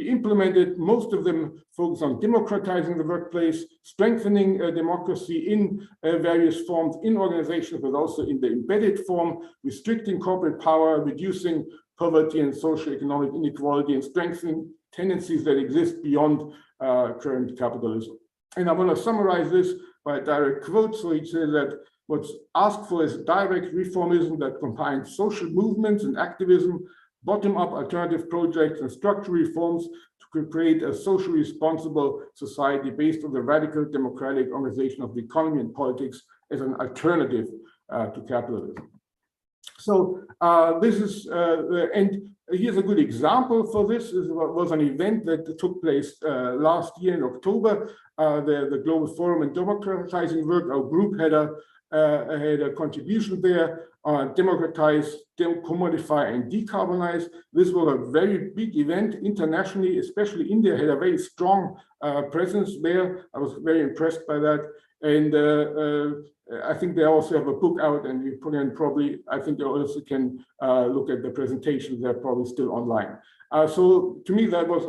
implemented. Most of them focus on democratizing the workplace, strengthening democracy in various forms in organizations, but also in the embedded form, restricting corporate power, reducing poverty and socioeconomic inequality, and strengthening tendencies that exist beyond current capitalism. And I want to summarize this by a direct quote. So he says that what's asked for is direct reformism that combines social movements and activism, bottom-up alternative projects, and structural reforms to create a socially responsible society based on the radical democratic organization of the economy and politics as an alternative to capitalism. So this is, and here's a good example for this. This was an event that took place last year in October. The Global Forum on Democratizing Work, our group had a contribution there on democratize, commodify, and decarbonize. This was a very big event internationally, especially India had a very strong presence there. I was very impressed by that. And I think they also have a book out, and you put in probably, I think you also can look at the presentations, they're probably still online. So to me, that was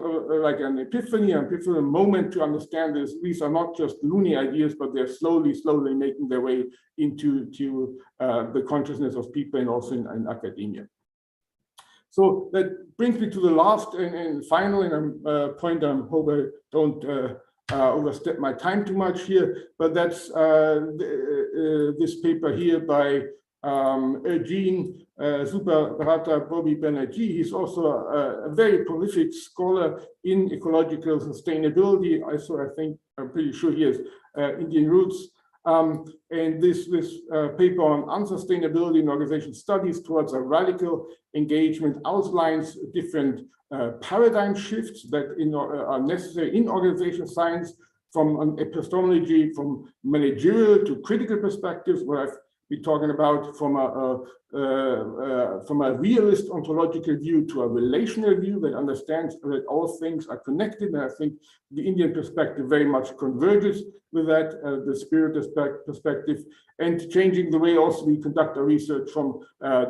like an epiphany moment to understand this. These are not just loony ideas, but they're slowly making their way into the consciousness of people and also in academia. So that brings me to the last and final point. I hope I don't overstep my time too much here, but that's this paper here by Eugene Subrata Bobby Banerjee. He's also a very prolific scholar in ecological sustainability. I'm pretty sure he has Indian roots. And this paper on unsustainability in organization studies towards a radical engagement outlines different paradigm shifts that are necessary in organization science, from epistemology, from managerial to critical perspectives, where I've been talking about from a realist ontological view to a relational view that understands that all things are connected. And I think the Indian perspective very much converges with that, the spirit perspective, and changing the way also we conduct our research from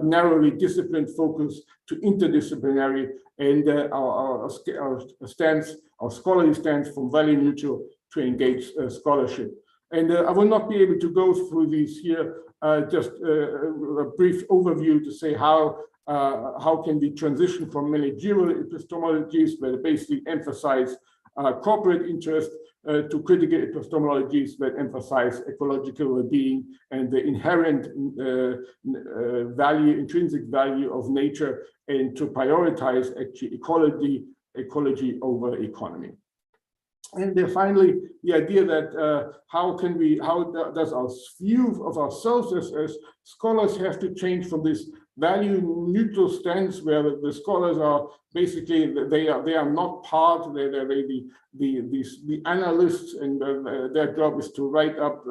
narrowly disciplined focus to interdisciplinary, and our scholarly stance from value neutral to engaged scholarship. And I will not be able to go through these here, just a brief overview to say how can we transition from managerial epistemologies that basically emphasize corporate interest to critical epistemologies that emphasize ecological well-being and the inherent intrinsic value of nature, and to prioritize actually ecology over economy. And then finally, the idea that how does our view of ourselves as scholars have to change from this value neutral stance, where the scholars are basically, they are not part, they're the analysts, and their job is to write up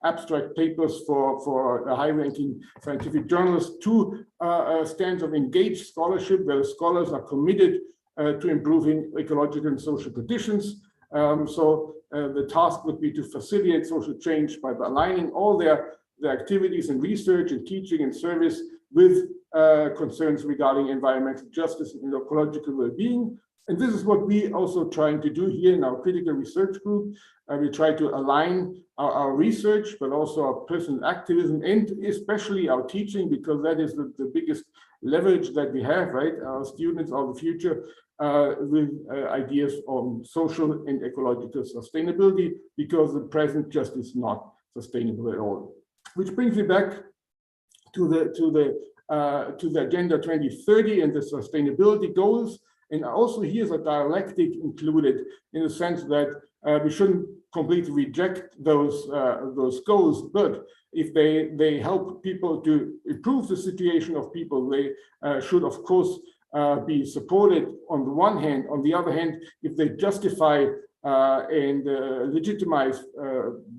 abstract papers for high-ranking scientific journals, to a stance of engaged scholarship, where the scholars are committed to improving ecological and social conditions. So the task would be to facilitate social change by aligning all their activities and research and teaching and service with concerns regarding environmental justice and ecological well-being. And this is what we also trying to do here in our critical research group. We try to align our research, but also our personal activism, and especially our teaching, because that is the biggest leverage that we have, right? Our students are the future, with ideas on social and ecological sustainability, because the present just is not sustainable at all. Which brings me back to the Agenda 2030 and the sustainability goals. And also here's a dialectic included, in the sense that we shouldn't completely reject those goals, but if they help people to improve the situation of people, they should, of course, be supported on the one hand. On the other hand, if they justify and legitimize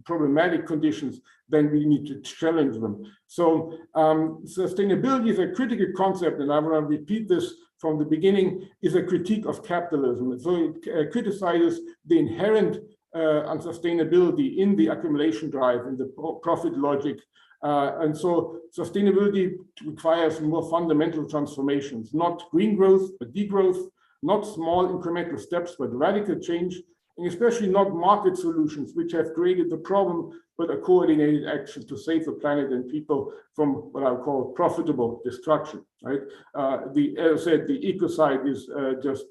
problematic conditions, then we need to challenge them. So sustainability is a critical concept, and I want to repeat this from the beginning, is a critique of capitalism. So it criticizes the inherent unsustainability in the accumulation drive, in the profit logic. And so sustainability requires more fundamental transformations, not green growth, but degrowth, not small incremental steps, but radical change, and especially not market solutions, which have created the problem, but a coordinated action to save the planet and people from what I call profitable destruction, right? As I said, the ecocide is just,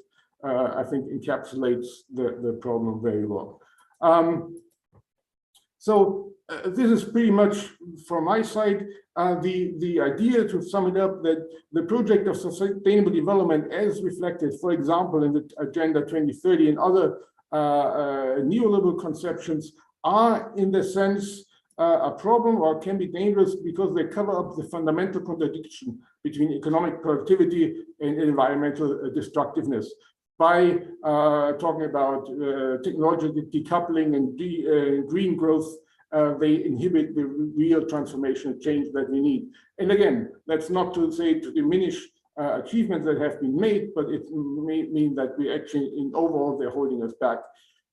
I think, encapsulates the problem very well. So this is pretty much from my side. The idea, to sum it up, that the project of sustainable development as reflected, for example, in the Agenda 2030 and other neoliberal conceptions are, in the sense, a problem or can be dangerous because they cover up the fundamental contradiction between economic productivity and environmental destructiveness. By talking about technological decoupling and green growth, they inhibit the real transformational change that we need. And again, that's not to say to diminish achievements that have been made, but it may mean that we actually, in overall, they're holding us back.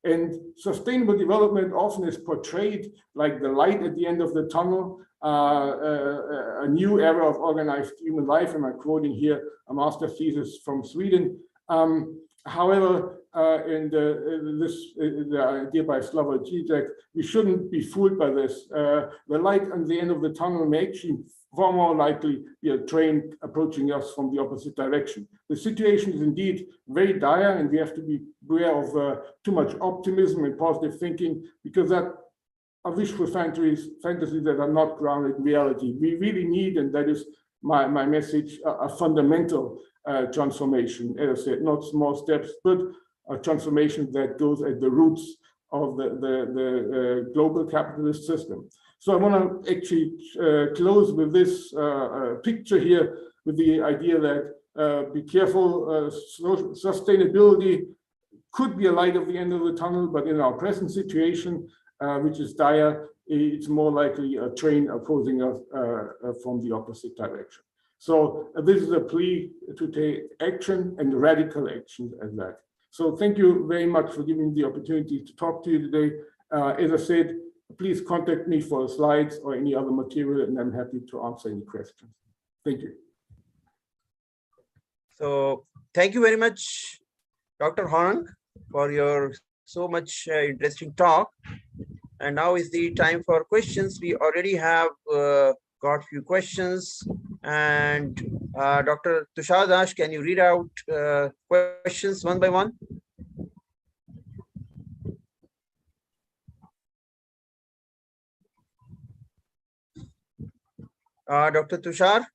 And sustainable development often is portrayed like the light at the end of the tunnel, a new era of organized human life. And I'm quoting here a master thesis from Sweden. However, the idea by Slavoj Žižek, we shouldn't be fooled by this. The light at the end of the tunnel may actually far more likely be a train approaching us from the opposite direction. The situation is indeed very dire, and we have to be aware of too much optimism and positive thinking, because that are wishful fantasies that are not grounded in reality. We really need, and that is my message, a fundamental transformation, as I said, not small steps, but a transformation that goes at the roots of the global capitalist system. So I want to actually close with this picture here, with the idea that be careful, sustainability could be a light at the end of the tunnel, but in our present situation, which is dire, it's more likely a train opposing us from the opposite direction. So this is a plea to take action, and radical action at that. So thank you very much for giving me the opportunity to talk to you today. As I said, please contact me for slides or any other material, and I'm happy to answer any questions. Thank you. So thank you very much, Dr. Hong, for your so much interesting talk. And now is the time for questions. We already have got few questions, and Dr. Tushar Das, can you read out questions one by one? Dr. Tushar?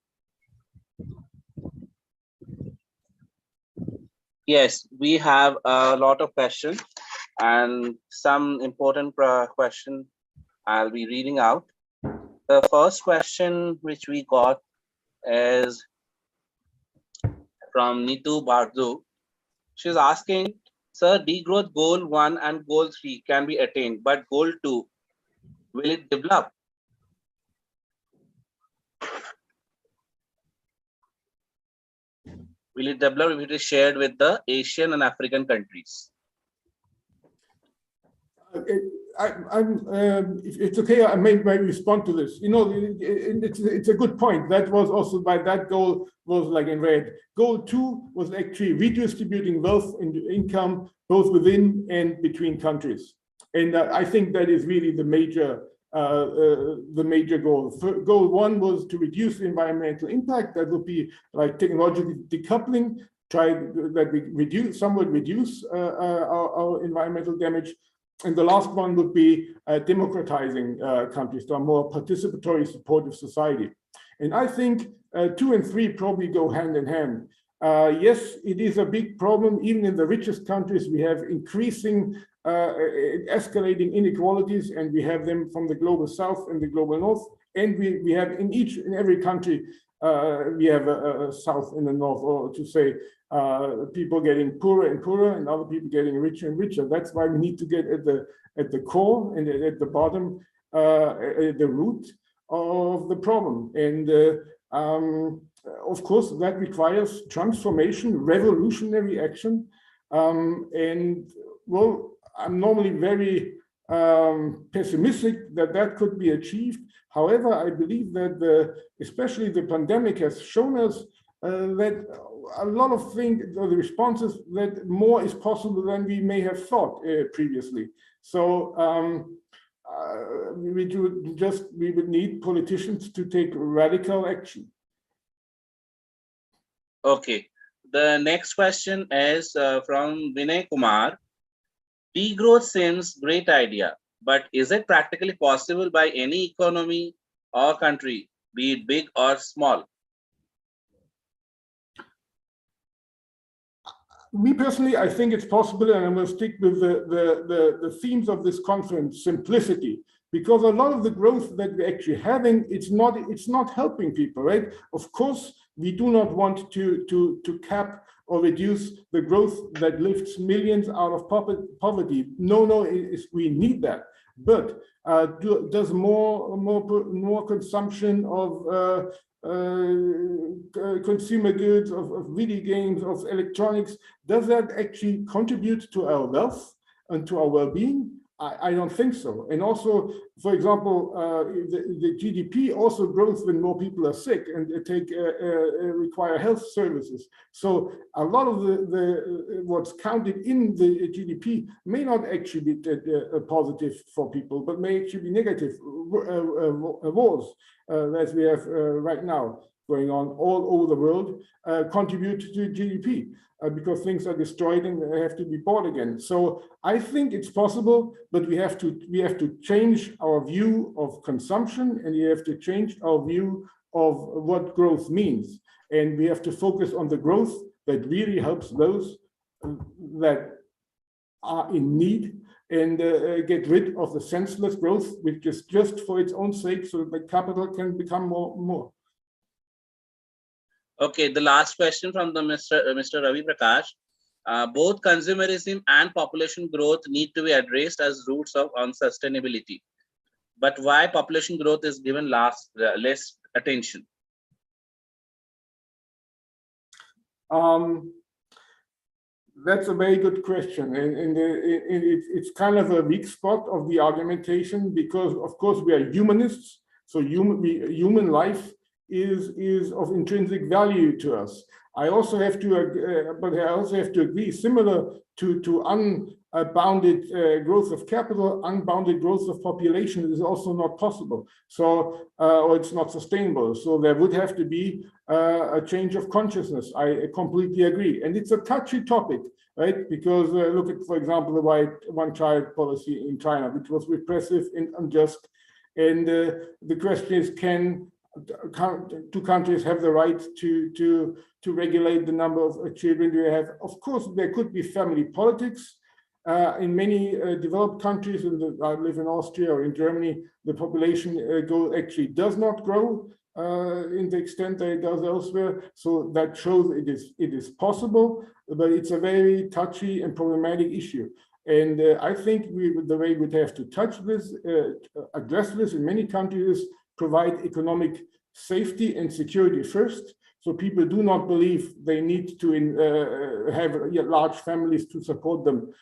Yes, we have a lot of questions, and some important question I'll be reading out. The first question which we got is from Nitu Bardu. She's asking, sir, degrowth goal 1 and goal 3 can be attained, but goal 2, will it develop? Will it develop if it is shared with the Asian and African countries? If it's okay, I may respond to this. You know, it's a good point. That was also by that goal was like in red. Goal 2 was actually redistributing wealth and income both within and between countries. And I think that is really the major goal. Goal 1 was to reduce environmental impact. That would be like technological decoupling, try that we somewhat reduce our environmental damage. And the last one would be democratizing countries to a more participatory, supportive society. And I think 2 and 3 probably go hand in hand. Yes, it is a big problem. Even in the richest countries, we have increasing escalating inequalities, and we have them from the global south and the global north, and we have in every country we have a south and a north, or to say people getting poorer and poorer and other people getting richer and richer. That's why we need to get at the core and at the bottom, the root of the problem. And of course, that requires transformation, revolutionary action. And well, I'm normally very pessimistic that could be achieved. However, I believe that especially the pandemic has shown us that a lot of things, the responses, that more is possible than we may have thought previously. So we would need politicians to take radical action. Okay. The next question is from Vinay Kumar. Degrowth seems great idea, but is it practically possible by any economy or country, be it big or small? Me personally, I think it's possible, and I'm going to stick with the themes of this conference: simplicity, because a lot of the growth that we're actually having, it's not helping people, right? Of course, we do not want to cap or reduce the growth that lifts millions out of poverty. No, we need that. But does more consumption of consumer goods, of video games, of electronics, does that actually contribute to our wealth and to our well-being? I don't think so. And also, for example, the GDP also grows when more people are sick and require health services. So a lot of what's counted in the GDP may not actually be positive for people, but may actually be negative. Wars, as we have right now going on all over the world, contribute to GDP. Because things are destroyed and they have to be bought again. So I think it's possible, but we have to change our view of consumption, and we have to change our view of what growth means. And we have to focus on the growth that really helps those that are in need, and get rid of the senseless growth, which is just for its own sake, so that capital can become more. Okay, the last question from the Mr. Ravi Prakash. Both consumerism and population growth need to be addressed as roots of unsustainability. But why population growth is given less attention? That's a very good question, and it's kind of a weak spot of the argumentation, because of course we are humanists, so human life is of intrinsic value to us. I also have to agree, similar to unbounded growth of capital, unbounded growth of population is also not possible. So, or it's not sustainable. So there would have to be a change of consciousness. I completely agree. And it's a touchy topic, right? Because look at, for example, the one-child policy in China, which was repressive and unjust. And the question is, can two countries have the right to regulate the number of children they have? Of course, there could be family politics. In many developed countries, I live in Austria or in Germany, the population actually does not grow in the extent that it does elsewhere. So that shows it is possible, but it's a very touchy and problematic issue. And I think the way we'd have to address this in many countries, provide economic safety and security first, so people do not believe they need to have large families to support them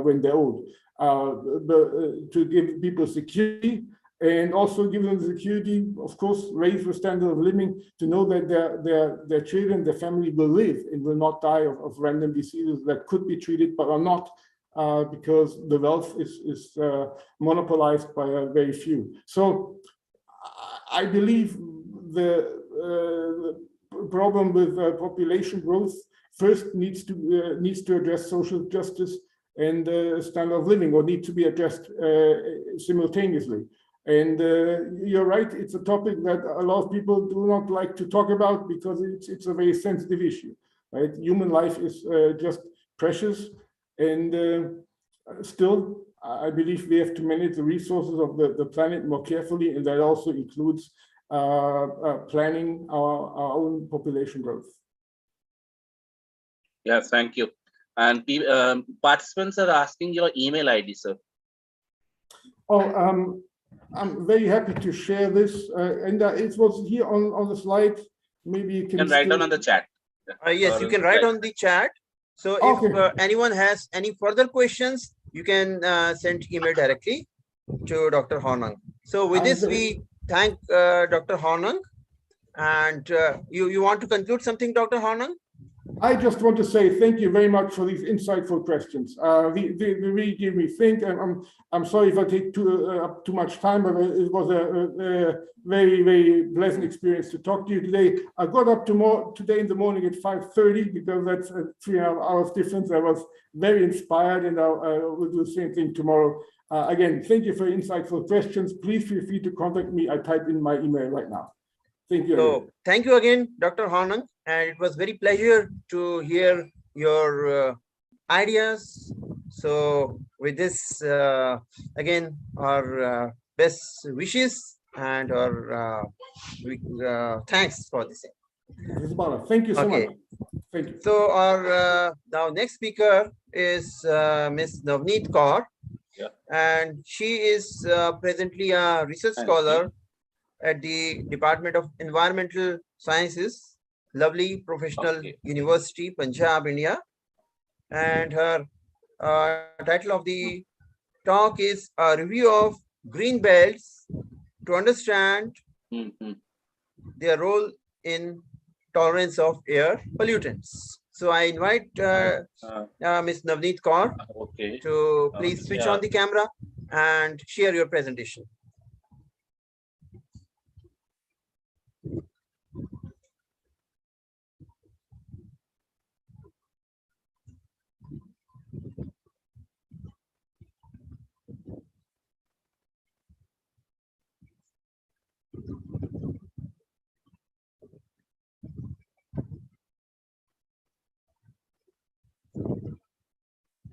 when they're old. But to give people security, and also give them security, of course, raise the standard of living, to know that their children, their family will live and will not die of random diseases that could be treated but are not, because the wealth is monopolized by a very few. So I believe the problem with population growth first needs to address social justice and standard of living, or need to be addressed simultaneously. And you're right, it's a topic that a lot of people do not like to talk about, because it's a very sensitive issue, right? Human life is just precious, and still, I believe we have to manage the resources of the planet more carefully, and that also includes planning our own population growth. Yeah, thank you. And participants are asking your email ID, sir. Oh, I'm very happy to share this, and it was here on the slide. Maybe you can write down on the chat. Yes, you can write on the chat. So if anyone has any further questions, you can send email directly to Dr. Hornung. So with this, we thank Dr. Hornung. And you want to conclude something, Dr. Hornung? I just want to say thank you very much for these insightful questions. They really give me think. I'm sorry if I take too much time, but it was a very, very pleasant experience to talk to you today. I got up today in the morning at 5:30 because that's a 3.5 hours difference. I was very inspired, and I will do the same thing tomorrow. Again, thank you for insightful questions. Please feel free to contact me. I typed in my email right now. Thank you. So thank you again, Dr. Hornung, and it was very pleasure to hear your ideas. So with this, again, our best wishes and our thanks for this. Thank you so much. Thank you. So our now next speaker is Ms. Navneet Kaur, and she is presently a research scholar at the Department of Environmental Sciences, lovely professional university, Punjab, India. And her title of the talk is a review of green belts to understand their role in tolerance of air pollutants. So I invite Ms. Navneet Kaur to please switch on the camera and share your presentation.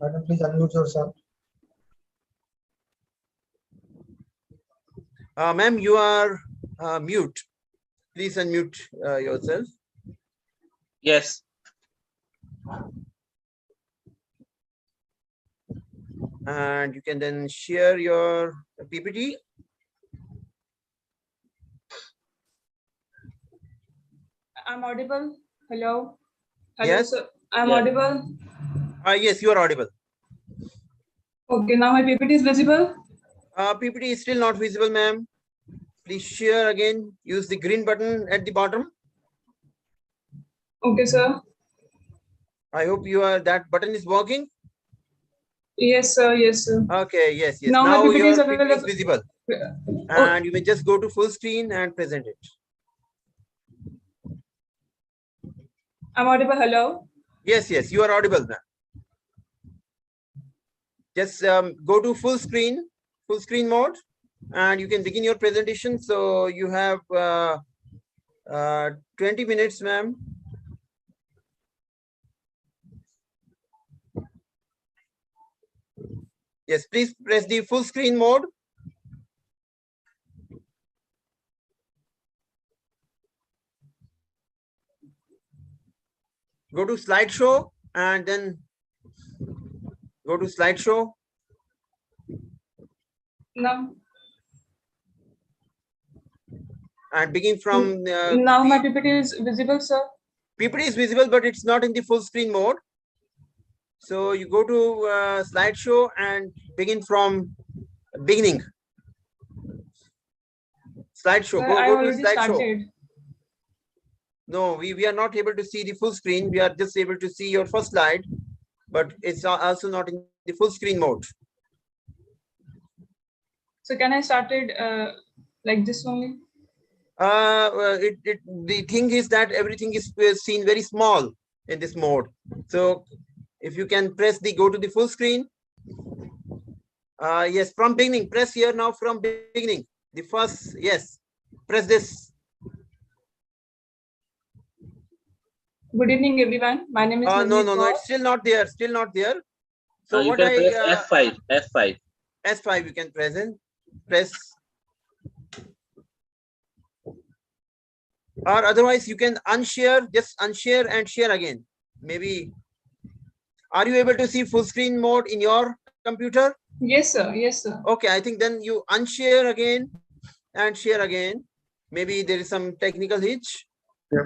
Madam, please unmute yourself. Ma'am, you are mute. Please unmute yourself. Yes. And you can then share your PPT. I'm audible. Hello. Hello, Yes. sir. I'm audible. Yes, you are audible. Okay, now my PPT is visible. PPT is still not visible, ma'am. Please share again. Use the green button at the bottom. Okay, sir. I hope that button is working. Yes, sir. Yes, sir. Okay. Yes. Now Now my PPT your is PPT is visible, and you may just go to full screen and present it. I'm audible. Hello. Yes, you are audible now. Just go to full screen mode, and you can begin your presentation. So you have 20 minutes, ma'am. Yes, please press the full screen mode. Go to slideshow and then go to slideshow. No. And begin from now my PPT is visible, sir. PPT is visible, but it's not in the full screen mode. So you go to slideshow and begin from beginning. Slideshow. Sir, Go to slideshow. Started. No, we are not able to see the full screen. We are just able to see your first slide, but it's also not in the full screen mode. So can I start it like this only? The thing is that everything is seen very small in this mode. So if you can press the go to the full screen. Yes, from beginning, press here now from beginning. The first, yes, press this. Good evening, everyone. My name is no, it's still not there. Still not there. So you what can I press F5. F5. S5 you can press, or otherwise you can unshare, just unshare and share again. Maybe, are you able to see full screen mode in your computer? Yes, sir. Yes, sir. Okay, I think then you unshare again and share again. Maybe there is some technical hitch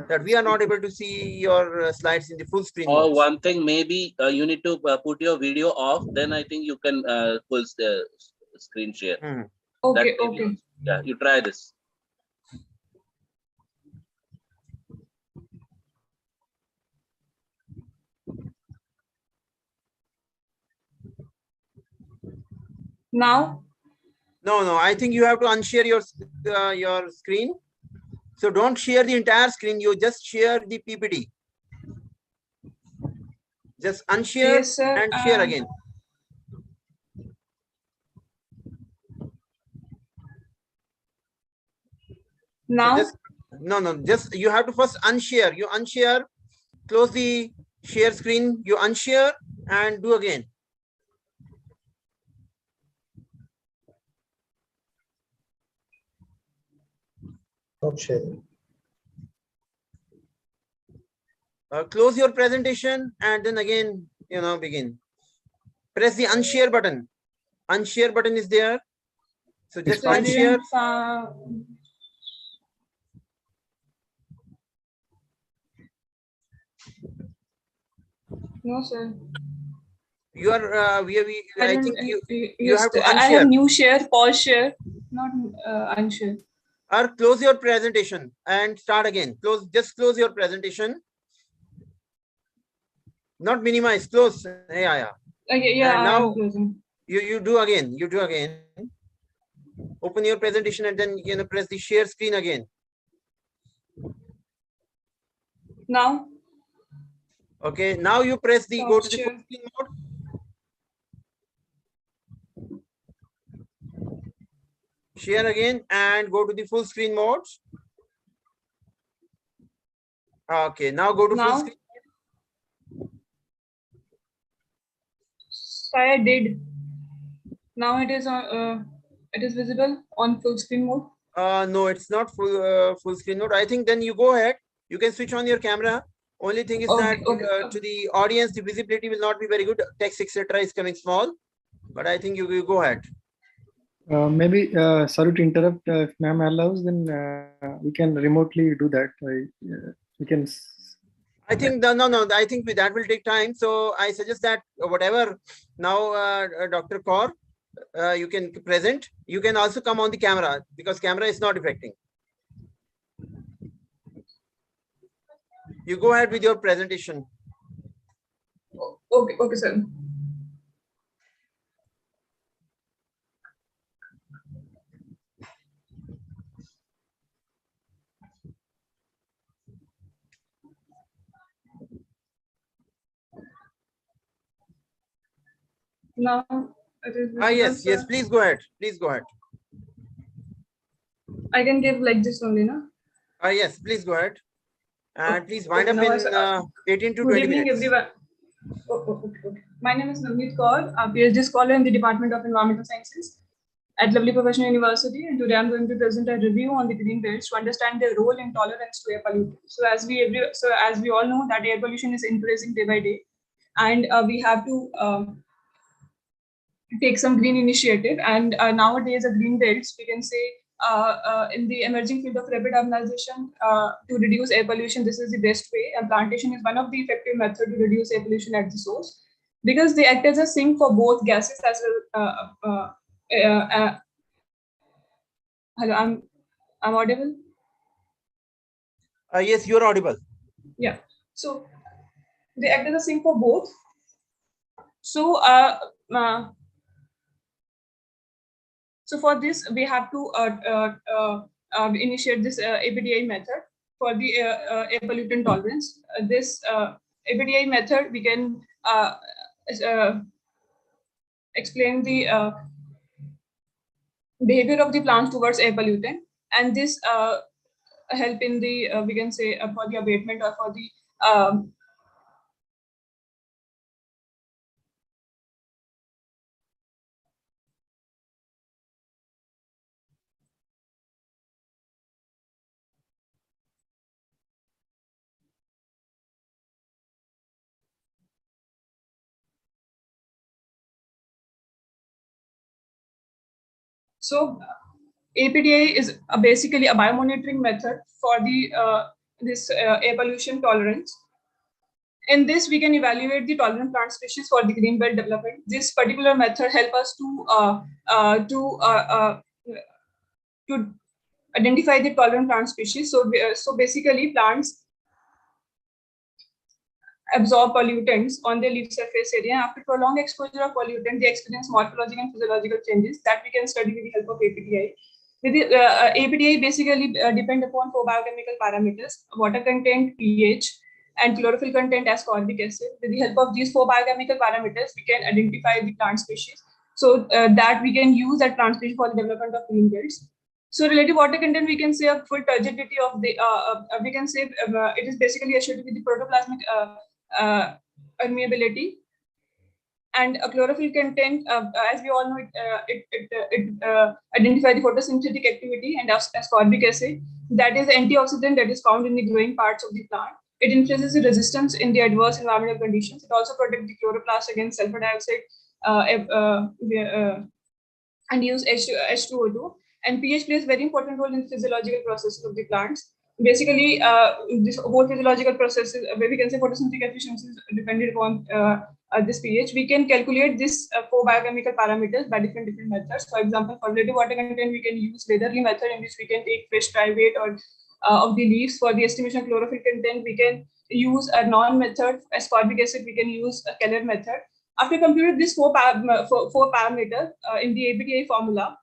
that we are not able to see your slides in the full screen Or mode. one thing, maybe you need to put your video off. Then I think you can full screen share. Okay, That okay. Yeah, you try this. Now? No, I think you have to unshare your screen. So don't share the entire screen. You just share the PPT. Just unshare Yes, sir. and share again. Now? So just you have to first unshare. You unshare, close the share screen, you unshare and do again. Stop sharing. Close your presentation and then again, begin. Press the unshare button. Unshare button is there. So just So unshare. No, sir. You are I think you have to I unshare. have new share, pause share, not unshare. Or close your presentation and start again. Just close your presentation. Not minimize, close. Yeah. Yeah, and now I'm closing. You do again. Open your presentation and then press the share screen again. Now? Okay, now you press the go to the full screen mode. Share again and go to the full screen mode. Okay, now go to full screen. I did. Now it is visible on full screen mode. No, it's not full screen mode. I think then you go ahead. You can switch on your camera. Only thing is that to the audience, the visibility will not be very good. Text, etc., is coming small. But I think you go ahead. Maybe, sorry to interrupt, if ma'am allows, then we can remotely do that. We can. I think no. I think that will take time. So I suggest that whatever now, Dr. Kaur, you can present. You can also come on the camera because camera is not affecting. You go ahead with your presentation. Okay, sir. Now it is visible, yes, sir. yes, please go ahead. I can give like this only, no? Yes, please go ahead. And please wind up in 18 to 20 minutes. Good evening, everyone. Okay. My name is Navneet Kaur, a PhD scholar in the Department of Environmental Sciences at Lovely Professional University, and today I'm going to present a review on the green belts to understand their role in tolerance to air pollution. So as we all know that air pollution is increasing day by day, and we have to take some green initiative. And nowadays, a green belts, we can say, in the emerging field of rapid urbanization, to reduce air pollution, this is the best way. And plantation is one of the effective methods to reduce air pollution at the source, because they act as a sink for both gases as well. Hello, I'm audible? Yes, you're audible. Yeah. So they act as a sink for both. So so for this, we have to initiate this APDI method for the air pollutant tolerance. This APDI method, we can explain the behavior of the plants towards air pollutant, and this help in the we can say for the abatement or for the So APDI is basically a biomonitoring method for the this air pollution tolerance. In this, we can evaluate the tolerant plant species for the green belt development. This particular method helps us to identify the tolerant plant species. So basically, plants absorb pollutants on their leaf surface area. After prolonged exposure of pollutant, they experience morphological and physiological changes that we can study with the help of APDI. With the APDI basically depend upon 4 biochemical parameters: water content, pH, and chlorophyll content as ascorbic acid. With the help of these 4 biochemical parameters, we can identify the plant species, so that we can use that plant species for the development of green belts. So relative water content, we can say a full turgidity of the, we can say it is basically associated with the protoplasmic permeability. And a chlorophyll content, as we all know, it identifies the photosynthetic activity, and ascorbic acid, that is antioxidant that is found in the growing parts of the plant. It influences the resistance in the adverse environmental conditions. It also protects the chloroplast against sulfur dioxide and use H2O2. And pH plays a very important role in the physiological processes of the plants. Basically, this whole physiological processes, where we can say photosynthetic efficiency is dependent upon this pH. We can calculate this 4 biochemical parameters by different methods. For example, for relative water content, we can use Weatherly method, in which we can take fresh dry weight or of the leaves. For the estimation of chlorophyll content, we can use a non method. Ascorbic acid, we can use a Keller method. After computing these 4 parameters in the APDI formula,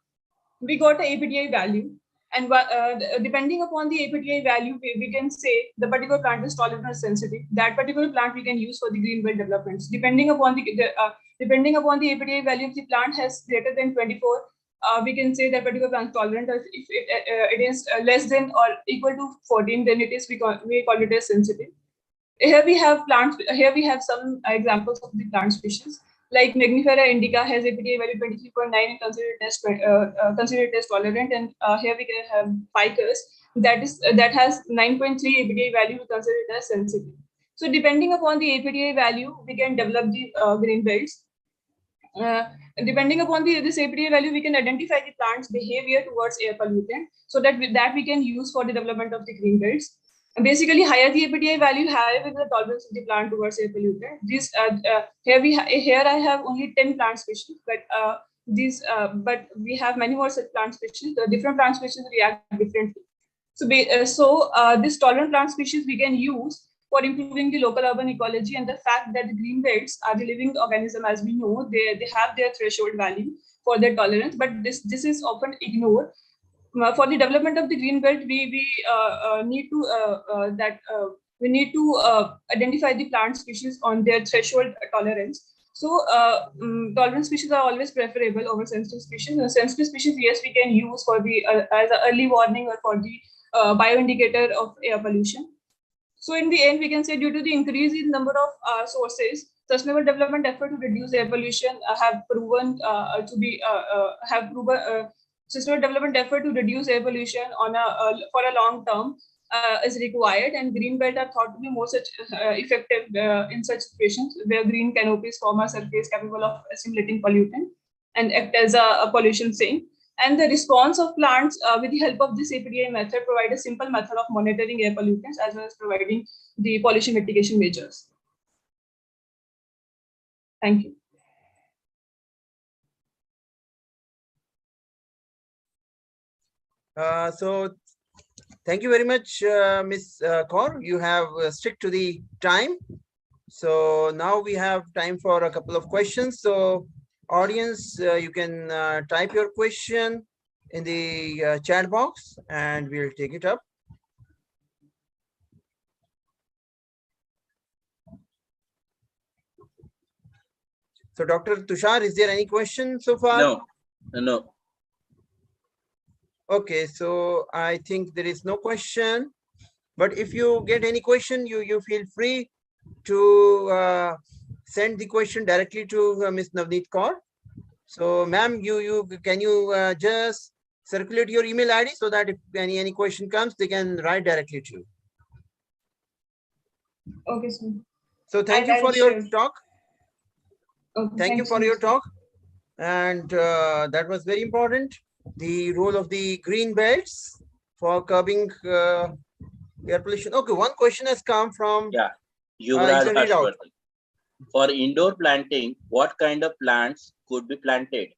we got an APDI value. And depending upon the APDI value, we can say the particular plant is tolerant or sensitive. That particular plant we can use for the green belt developments. Depending upon the APDI value, if the plant has greater than 24, we can say that particular plant is tolerant. Or if it is less than or equal to 14, then we call it as sensitive. Here we have plants. Here we have some examples of the plant species. Like Magnifera indica has APDI value 23.9 and considered test tolerant. And here we can have ficus that has 9.3 APDI value considered as sensitive. So depending upon the APDI value, we can develop the green belts. Depending upon this APDI value, we can identify the plant's behavior towards air pollutant, so that we can use for the development of the green belts. Basically, higher the APDI value, higher is the tolerance of the plant towards air pollutant. This here I have only 10 plant species, but we have many more such plant species. The different plant species react differently. So this tolerant plant species we can use for improving the local urban ecology, and the fact that the green belts are the living organism, as we know, they have their threshold value for their tolerance, but this is often ignored. For the development of the green belt, we need to identify the plant species on their threshold tolerance. So tolerant species are always preferable over sensitive species. Sensitive species, yes, we can use for the as an early warning or for the bioindicator of air pollution. So in the end, we can say due to the increase in number of sources, sustainable development effort to reduce air pollution have proven sustainable development effort to reduce air pollution for a long term is required, and green belt are thought to be more such effective in such situations where green canopies form a surface capable of assimilating pollutant and act as a pollution sink. And the response of plants with the help of this APDI method provide a simple method of monitoring air pollutants as well as providing the pollution mitigation measures. Thank you. So thank you very much, Ms. Kaur. You have stick to the time. So now we have time for a couple of questions. So audience, you can type your question in the chat box and we'll take it up. So Dr. Tushar, is there any question so far? No. Okay, so I think there is no question, but if you get any question, you feel free to send the question directly to Ms. Navneet Kaur. So ma'am, can you just circulate your email ID so that if any question comes, they can write directly to you. Okay, sir. So thank you for your talk. Okay, thank you for your talk. And that was very important. the role of the green belts for curbing air pollution. Okay, one question has come from Yuvraj you can read out. Harshvardhan. For indoor planting, what kind of plants could be planted?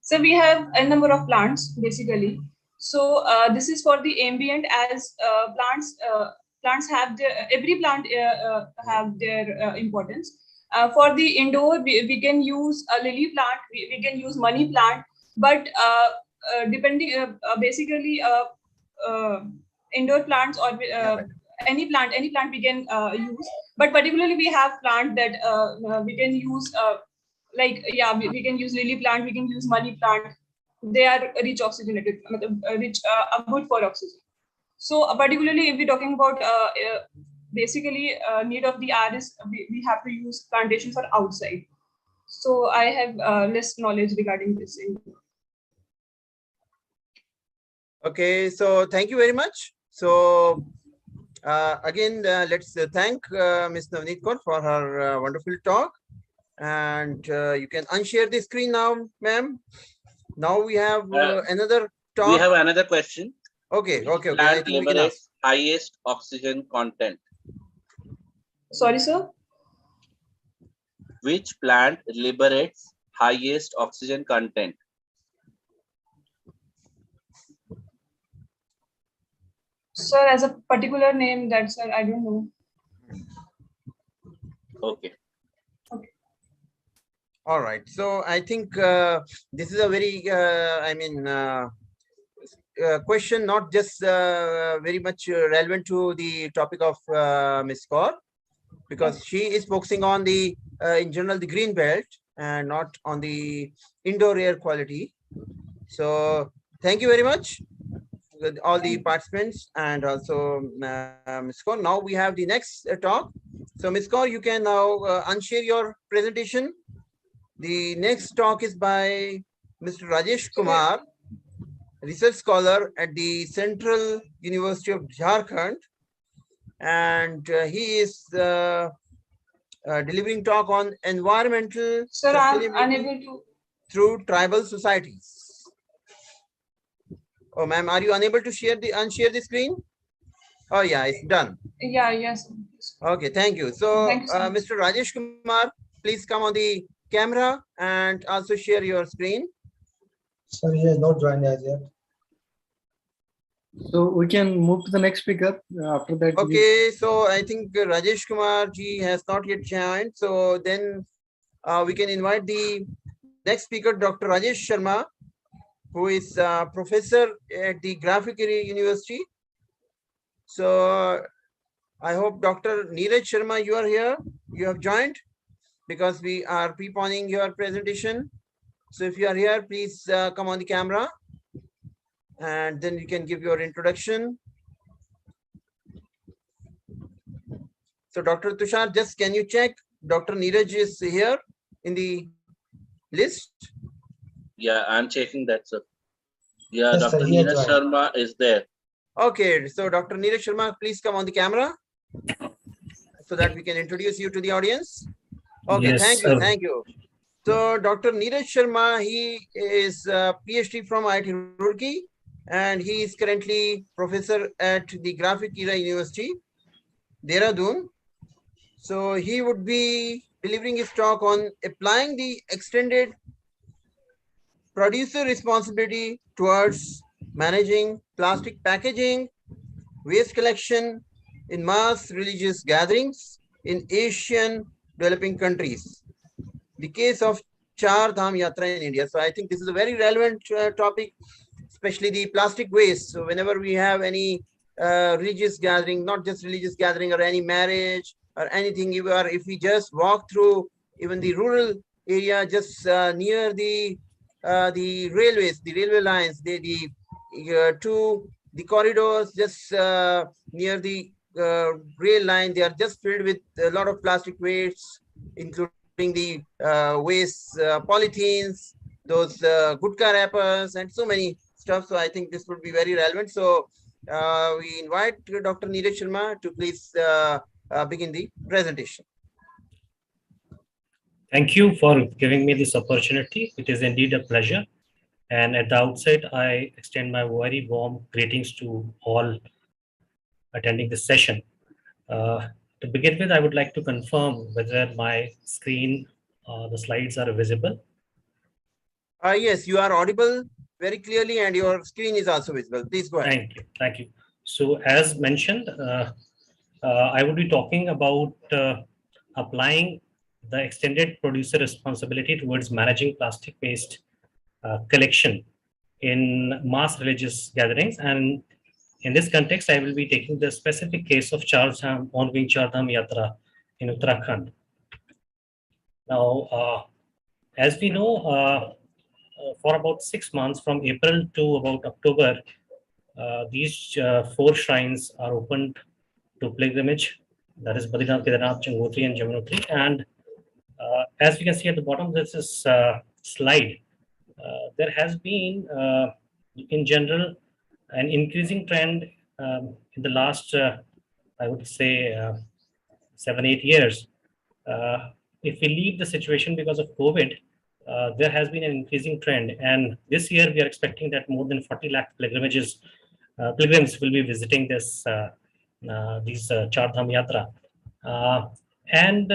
So we have a number of plants basically. So this is for the ambient, as plants have their, every plant have their importance. For the indoor, we can use a lily plant, we can use money plant, but depending basically indoor plants or any plant we can use, but particularly we have plant that we can use we can use lily plant, we can use money plant. They are rich oxygenated, good for oxygen. So particularly if we're talking about basically need of the hour is we have to use plantation for outside. So I have less knowledge regarding this. Okay, so thank you very much. So again, let's thank Ms. Navneet Kaur for her wonderful talk. And you can unshare the screen now, ma'am. Now we have another talk. We have another question. Okay. Plant liberates highest oxygen content. Sorry, sir. Which plant liberates highest oxygen content? Sir, as a particular name, that's I don't know. Okay. All right. So I think this is a very, question, not just very much relevant to the topic of Ms. Kaur, because she is focusing on the, in general, the green belt and not on the indoor air quality. So thank you very much, all the participants, and also Ms. Kaur. Now we have the next talk. So Ms. Kaur, you can now unshare your presentation. The next talk is by Mr. Rajesh Kumar, research scholar at the Central University of Jharkhand, and he is delivering talk on environmental sustainability through tribal societies. Oh, ma'am, are you unable to unshare the screen? Oh, yeah, it's done. Yeah, yes. Okay, thank you. So, Mr. Rajesh Kumar, please come on the camera and also share your screen. Sir, he has not joined as yet. So we can move to the next speaker after that. Okay, so I think Rajesh Kumar ji has not yet joined. So then we can invite the next speaker, Dr. Rajesh Sharma, who is a professor at the Graphic University. So I hope Dr. Neeraj Sharma, you are here. You have joined, because we are preponing your presentation. So if you are here, please come on the camera, and then you can give your introduction. So Dr. Tushar, just can you check Dr. Neeraj is here in the list? Yeah, I'm checking that, sir. Yeah, Yes, Dr. sir, Neeraj Sharma is there. Okay, so Dr. Neeraj Sharma, please come on the camera so that we can introduce you to the audience. Okay, yes, thank you. So Dr. Neeraj Sharma, he is a PhD from IIT Roorkee, and he is currently professor at the Graphic University, Dehradun. So he would be delivering his talk on applying the extended producer responsibility towards managing plastic packaging, waste collection in mass religious gatherings in Asian developing countries. The case of Char Dham Yatra in India. So I think this is a very relevant topic, especially the plastic waste. So whenever we have any religious gathering, not just religious gathering or any marriage or anything, if we just walk through even the rural area, just near the railways, the railway lines, the corridors just near the rail line, they are just filled with a lot of plastic waste, including the waste polythenes, those gutka wrappers, and so many stuff. So I think this would be very relevant. So we invite Dr. Neeraj Sharma to please begin the presentation. Thank you for giving me this opportunity. It is indeed a pleasure. And at the outset, I extend my very warm greetings to all attending this session. To begin with, I would like to confirm whether my screen, the slides are visible. Yes, you are audible very clearly and your screen is also visible. Please go ahead. Thank you. Thank you. So as mentioned, I would be talking about applying the extended producer responsibility towards managing plastic waste collection in mass religious gatherings. And in this context, I will be taking the specific case of ongoing Char Dham Yatra in Uttarakhand. Now, as we know, for about 6 months, from April to about October, these 4 shrines are opened to pilgrimage. That is Badrinath, Kedarnath, Gangotri, and Yamunotri. And as we can see at the bottom of this slide, there has been, in general, an increasing trend in the last, I would say, 7-8 years. If we leave the situation because of COVID, there has been an increasing trend. And this year, we are expecting that more than 40 lakh pilgrims will be visiting these Char Dham Yatra. And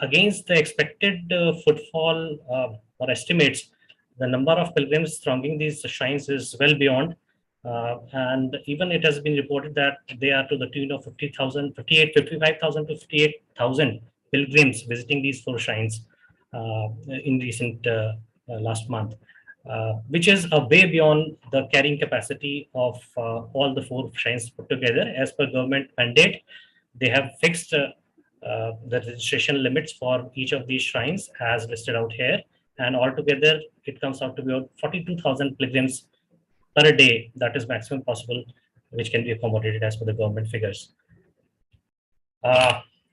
against the expected footfall or estimates, the number of pilgrims thronging these shrines is well beyond. And even it has been reported that they are to the tune of 55,000 to 58,000 pilgrims visiting these 4 shrines in recent last month, which is a way beyond the carrying capacity of all the 4 shrines put together. As per government mandate, they have fixed the registration limits for each of these shrines as listed out here. And altogether, it comes out to be about 42,000 pilgrims per day. That is maximum possible, which can be accommodated as per the government figures.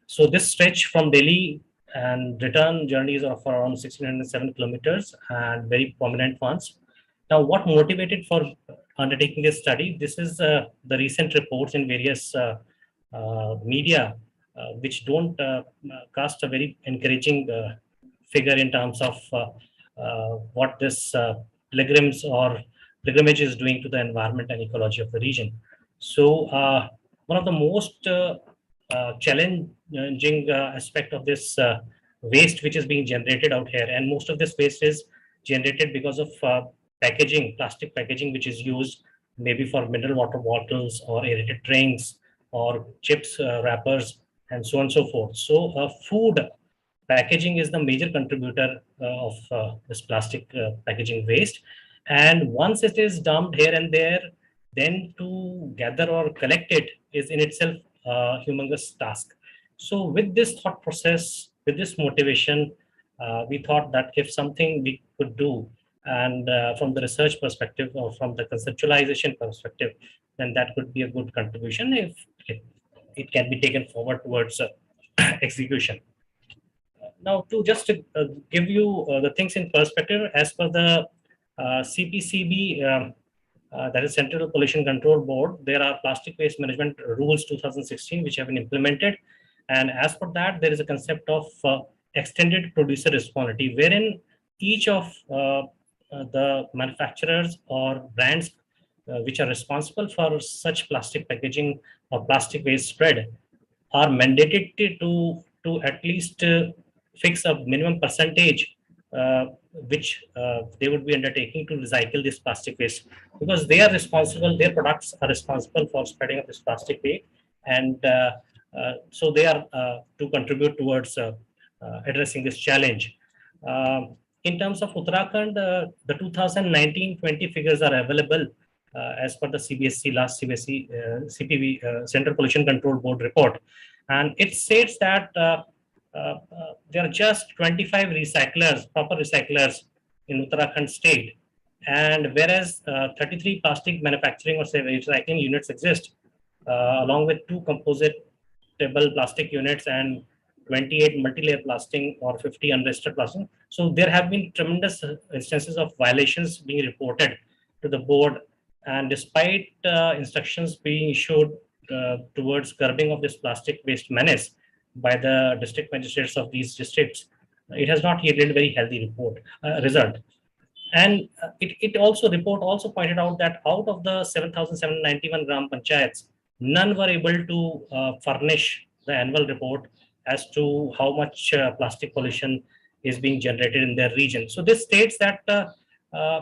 So this stretch from Delhi and return journeys of around 1,607 kilometers and very prominent ones. Now, what motivated for undertaking this study? This is the recent reports in various media, which don't cast a very encouraging figure in terms of what this pilgrimage is doing to the environment and ecology of the region. So one of the most challenging aspect of this waste which is being generated out here, and most of this waste is generated because of packaging, plastic packaging, which is used maybe for mineral water bottles or aerated drinks or chips wrappers and so on and so forth. So food packaging is the major contributor of this plastic packaging waste. And once it is dumped here and there, then to gather or collect it is in itself a humongous task. So with this thought process, with this motivation, we thought that if something we could do, and from the research perspective or from the conceptualization perspective, then that could be a good contribution if it can be taken forward towards execution. Now, to just give you the things in perspective, as per the CPCB, that is Central Pollution Control Board, there are plastic waste management rules 2016 which have been implemented. And as per that, there is a concept of extended producer responsibility, wherein each of the manufacturers or brands which are responsible for such plastic packaging or plastic waste spread are mandated to at least fix a minimum percentage which they would be undertaking to recycle this plastic waste, because they are responsible, their products are responsible for spreading of this plastic waste, and so they are to contribute towards addressing this challenge. In terms of Uttarakhand, the 2019-20 figures are available as per the last CBSE CPB Central Pollution Control Board report, and it states that there are just 25 recyclers, proper recyclers in Uttarakhand state, and whereas 33 plastic manufacturing or recycling units exist, along with 2 compositable plastic units and 28 multi-layer plastic or 50 unregistered plastic. So there have been tremendous instances of violations being reported to the board, and despite instructions being issued towards curbing of this plastic waste menace by the district magistrates of these districts, it has not yielded very healthy result. And it also report also pointed out that out of the 7,791 gram panchayats, none were able to furnish the annual report as to how much plastic pollution is being generated in their region. So this states that uh,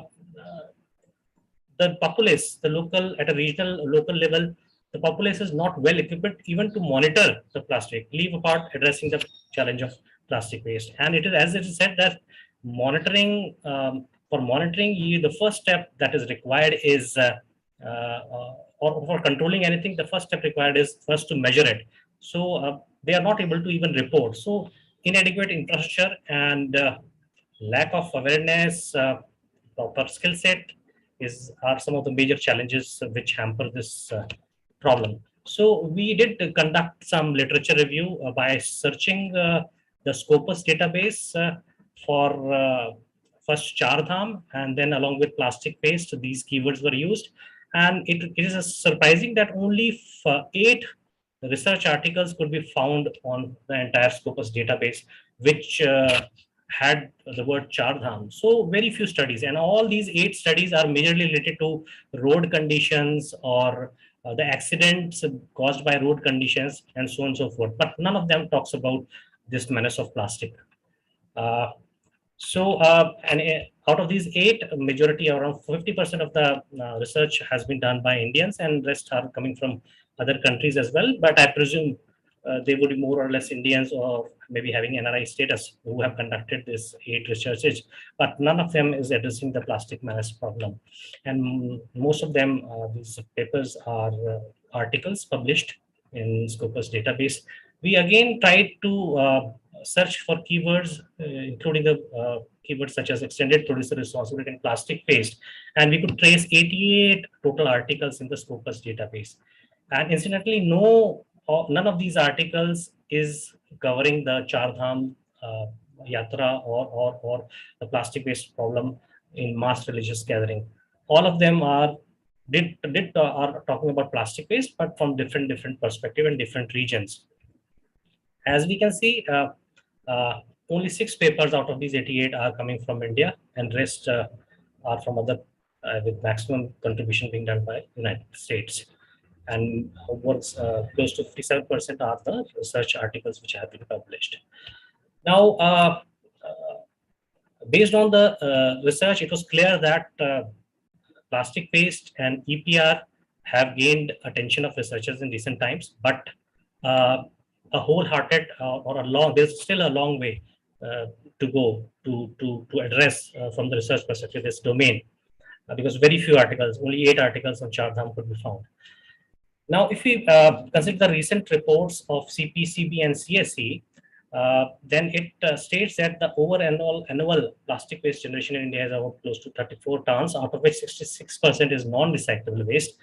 the populace, the local, at a regional local level, the populace is not well equipped even to monitor the plastic, leave apart addressing the challenge of plastic waste. And it is, as it is said, that monitoring, for monitoring, the first step that is required is, or for controlling anything, the first step required is first to measure it. So they are not able to even report. So inadequate infrastructure and lack of awareness, proper skill set are some of the major challenges which hamper this problem. So we did conduct some literature review by searching the Scopus database for first Char Dham, and then along with plastic waste, these keywords were used. And it is surprising that only 8 research articles could be found on the entire Scopus database, which had the word Char Dham. So very few studies, and all these 8 studies are majorly related to road conditions or the accidents caused by road conditions and so on and so forth. But none of them talks about this menace of plastic. Out of these 8, majority, around 50% of the research has been done by Indians, and rest are coming from other countries as well. But I presume they would be more or less Indians or maybe having NRI status who have conducted this 8 researches, but none of them is addressing the plastic menace problem. And most of them, these papers are articles published in Scopus database. We again tried to search for keywords, including the keywords such as extended producer responsibility and plastic waste, and we could trace 88 total articles in the Scopus database. And incidentally, none of these articles is covering the Char Dham Yatra or the plastic waste problem in mass religious gathering. All of them are talking about plastic waste, but from different perspective and different regions. As we can see, only 6 papers out of these 88 are coming from India, and rest are from other, with maximum contribution being done by United States. And close to 57% are the research articles which have been published. Now, based on the research, it was clear that plastic waste and EPR have gained attention of researchers in recent times, but a wholehearted there's still a long way to go to address from the research perspective this domain, because very few articles, only 8 articles on Char Dham could be found. Now, if we consider the recent reports of CPCB and CSE, then it states that the annual plastic waste generation in India is about close to 34 tons, out of which 66% is non-recyclable waste.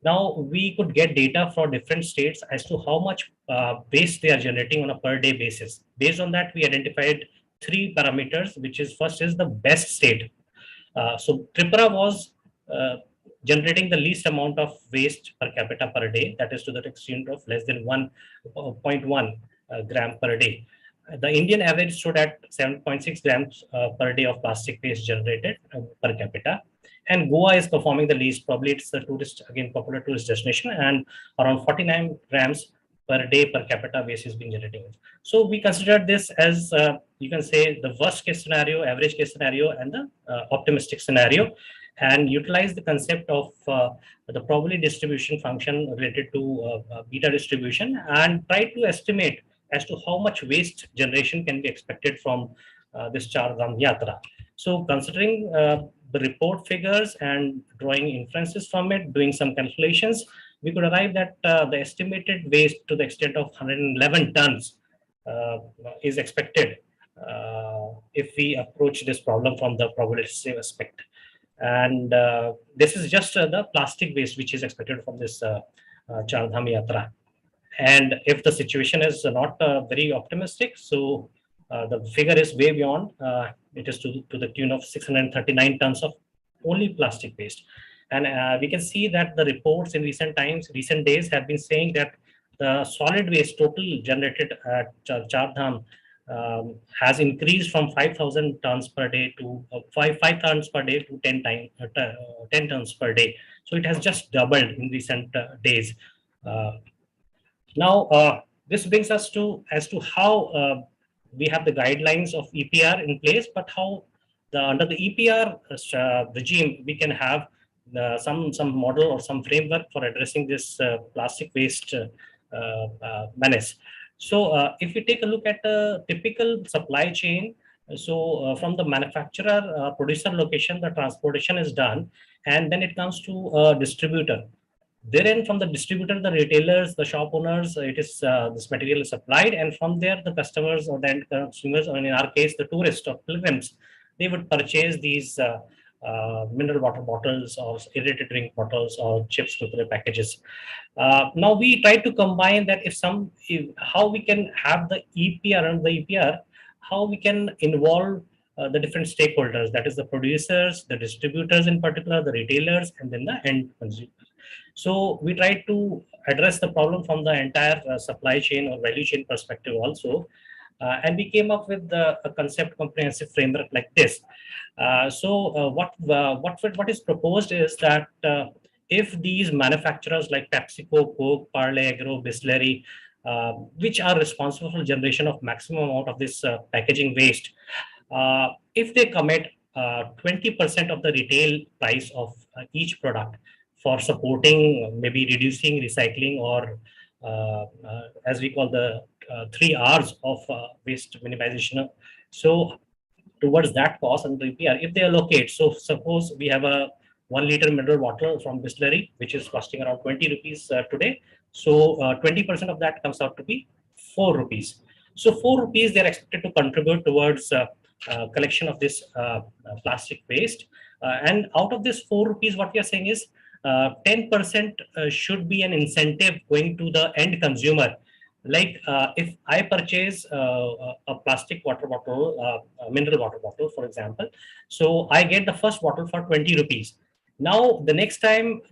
Now, we could get data for different states as to how much waste they are generating on a per day basis. Based on that, we identified 3 parameters, which is first is the best state. So Tripura was generating the least amount of waste per capita per day, that is to the extent of less than 1.1 gram per day. The Indian average stood at 7.6 grams per day of plastic waste generated per capita. And Goa is performing the least. Probably it's a popular tourist destination, and around 49 grams per day per capita waste is being generated. So we considered this as, you can say, the worst case scenario, average case scenario, and the optimistic scenario, and utilize the concept of the probability distribution function related to beta distribution, and try to estimate as to how much waste generation can be expected from this Char Dham Yatra. So considering the report figures and drawing inferences from it, doing some calculations, we could arrive that the estimated waste to the extent of 111 tons is expected if we approach this problem from the probability aspect. And this is just the plastic waste which is expected from this Char Dham Yatra. And if the situation is not very optimistic, so the figure is way beyond. It is to the tune of 639 tons of only plastic waste. And we can see that the reports in recent days have been saying that the solid waste total generated at Char Dham has increased from 5,000 tons per day to 5 tons per day to 10 tons per day. So it has just doubled in recent days. Now, this brings us to as to how we have the guidelines of EPR in place, but how under the EPR regime we can have some model or some framework for addressing this plastic waste menace. So if we take a look at a typical supply chain, so from the manufacturer producer location, the transportation is done, and then it comes to a distributor. Therein, from the distributor, the retailers, the shop owners, it is this material is supplied, and from there, the customers or the end consumers, or in our case, the tourists or pilgrims, they would purchase these mineral water bottles or irritated drink bottles or chips kurkure packages. Now we try to combine that how we can have the EPR and the EPR, how we can involve the different stakeholders, that is the producers, the distributors in particular, the retailers, and then the end consumer. So we try to address the problem from the entire supply chain or value chain perspective also. And we came up with a concept comprehensive framework like this. What is proposed is that if these manufacturers like PepsiCo, Coke, Parle, Agro, Bisleri, which are responsible for generation of maximum amount of this packaging waste, if they commit 20% of the retail price of each product for supporting, maybe reducing, recycling, or as we call the 3 R's of waste minimization. So towards that cost and the EPR, if they allocate, so suppose we have a 1 liter mineral water from Bisleri, which is costing around 20 rupees today. So 20% of that comes out to be 4 rupees. So 4 rupees they're expected to contribute towards collection of this plastic waste. And out of this 4 rupees, what we are saying is 10% should be an incentive going to the end consumer. Like if I purchase a plastic water bottle, a mineral water bottle, for example, so I get the first bottle for 20 rupees. Now, the next time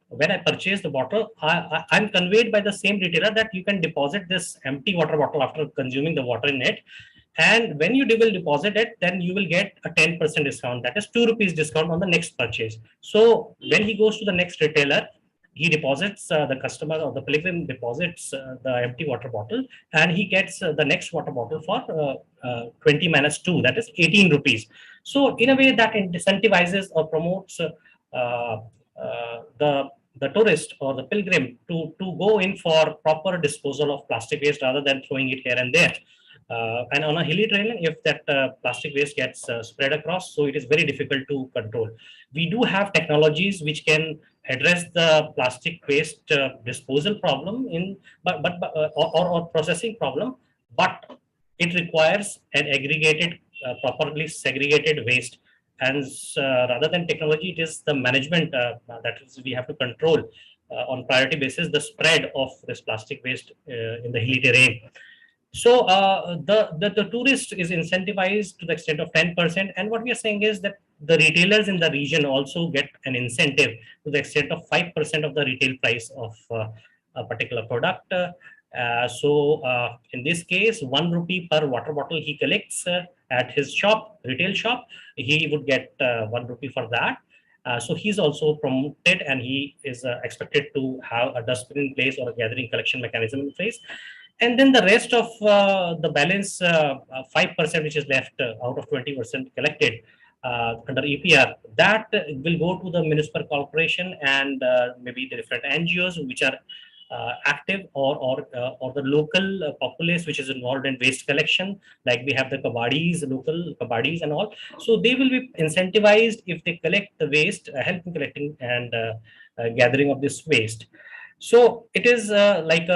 when I purchase the bottle, I'm conveyed by the same retailer that you can deposit this empty water bottle after consuming the water in it. And when you will deposit it, then you will get a 10% discount, that is 2 rupees discount on the next purchase. So when he goes to the next retailer, he deposits, the customer or the pilgrim deposits the empty water bottle, and he gets the next water bottle for 20 minus 2, that is 18 rupees. So in a way that incentivizes or promotes the tourist or the pilgrim to go in for proper disposal of plastic waste rather than throwing it here and there. And on a hilly terrain, if that plastic waste gets spread across, so it is very difficult to control. We do have technologies which can address the plastic waste disposal problem or processing problem, but it requires an aggregated, properly segregated waste. And rather than technology, it is the management that we have to control on priority basis the spread of this plastic waste in the hilly terrain. So the tourist is incentivized to the extent of 10%. And what we are saying is that the retailers in the region also get an incentive to the extent of 5% of the retail price of a particular product. So in this case, 1 rupee per water bottle he collects at his shop, retail shop, he would get 1 rupee for that. So he's also promoted, and he is expected to have a dustbin in place or a gathering collection mechanism in place. And then the rest of the balance, 5% which is left out of 20% collected under EPR, that will go to the municipal corporation and maybe the different NGOs which are active, or the local populace which is involved in waste collection, like we have the kabadis, local kabadis and all. So they will be incentivized if they collect the waste, help in collecting and gathering of this waste. So it is like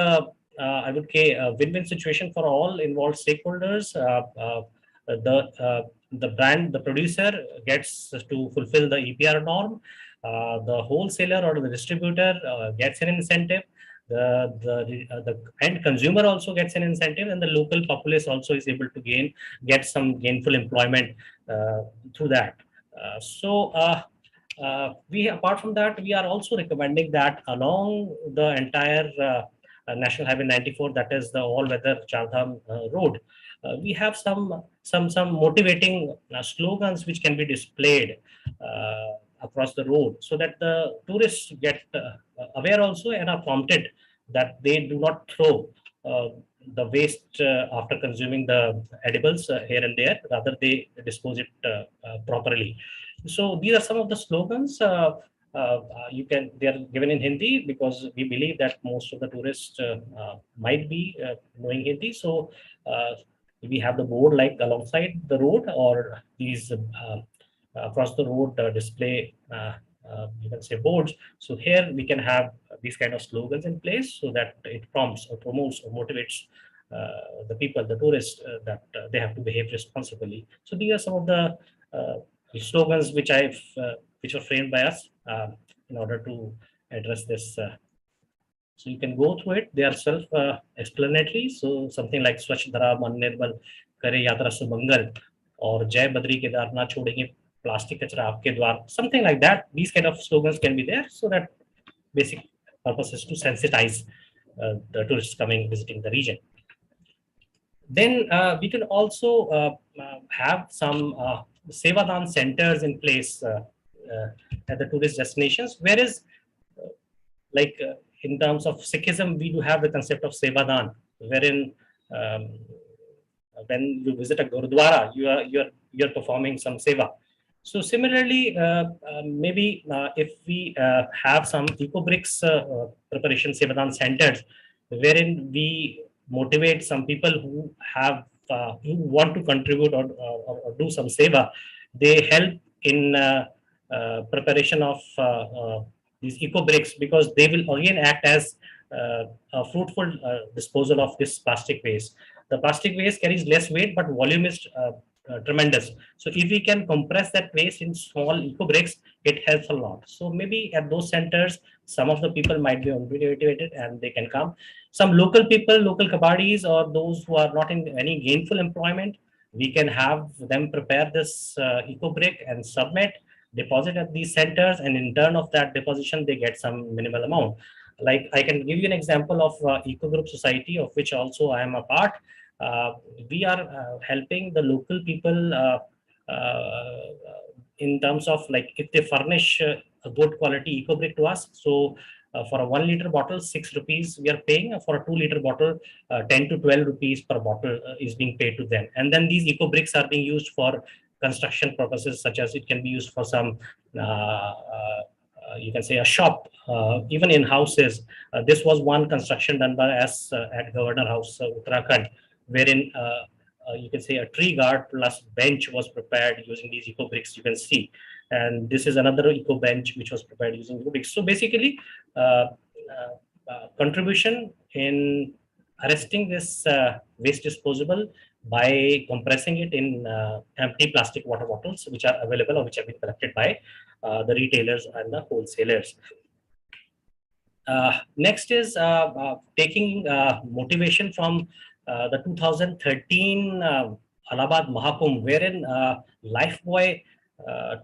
I would say a win-win situation for all involved stakeholders. The producer gets to fulfill the EPR norm. The wholesaler or the distributor gets an incentive. The end consumer also gets an incentive, and the local populace also is able to get some gainful employment through that. We, apart from that, we are also recommending that along the entire National Highway 94, that is the all-weather Chardham road. We have some motivating slogans which can be displayed across the road, so that the tourists get aware also and are prompted that they do not throw the waste after consuming the edibles here and there. Rather, they dispose it properly. So these are some of the slogans. They are given in Hindi because we believe that most of the tourists might be knowing Hindi. So we have the board like alongside the road, or these across the road display, you can say, boards. So here we can have these kind of slogans in place, so that it prompts or promotes or motivates the people, the tourists, that they have to behave responsibly. So these are some of the slogans which which were framed by us in order to address this. So you can go through it. They are self-explanatory. So something like Swachh Dhara Man Nirbal Kare Yatra Sumangal, or Jai Badri Kedarnath Chodenge Plastic Kachra Aapke Dwar, something like that. These kind of slogans can be there, so that basic purpose is to sensitize the tourists visiting the region. Then we can also have some Sevadan centers in place at the tourist destinations, whereas in terms of Sikhism, we do have the concept of Sevadan, wherein when you visit a Gurudwara, you are performing some seva. So similarly, maybe if we have some eco bricks preparation Sevadan centers, wherein we motivate some people who have who want to contribute or do some seva, they help in preparation of these eco bricks, because they will again act as a fruitful disposal of this plastic waste. The plastic waste carries less weight, but volume is tremendous. So if we can compress that waste in small eco bricks, it helps a lot. So maybe at those centers, some of the people might be motivated and they can come. Some local people, local kabadis, or those who are not in any gainful employment, we can have them prepare this eco brick and submit, deposit at these centers, and in turn of that deposition, they get some minimal amount. Like I can give you an example of Eco Group Society, of which also I am a part. We are helping the local people in terms of, like, if they furnish a good quality eco brick to us. So for a 1 liter bottle, 6 rupees we are paying. For a 2 liter bottle, 10 to 12 rupees per bottle is being paid to them. And then these eco bricks are being used for construction purposes, such as it can be used for some you can say a shop, even in houses. This was one construction done by us at Governor House, Uttarakhand, wherein you can say a tree guard plus bench was prepared using these eco bricks, you can see. And this is another eco bench which was prepared using eco bricks. So basically, contribution in arresting this waste disposable by compressing it in empty plastic water bottles, which are available or which have been collected by the retailers and the wholesalers. Next is taking motivation from the 2013 Allahabad Mahakumbh, wherein Lifebuoy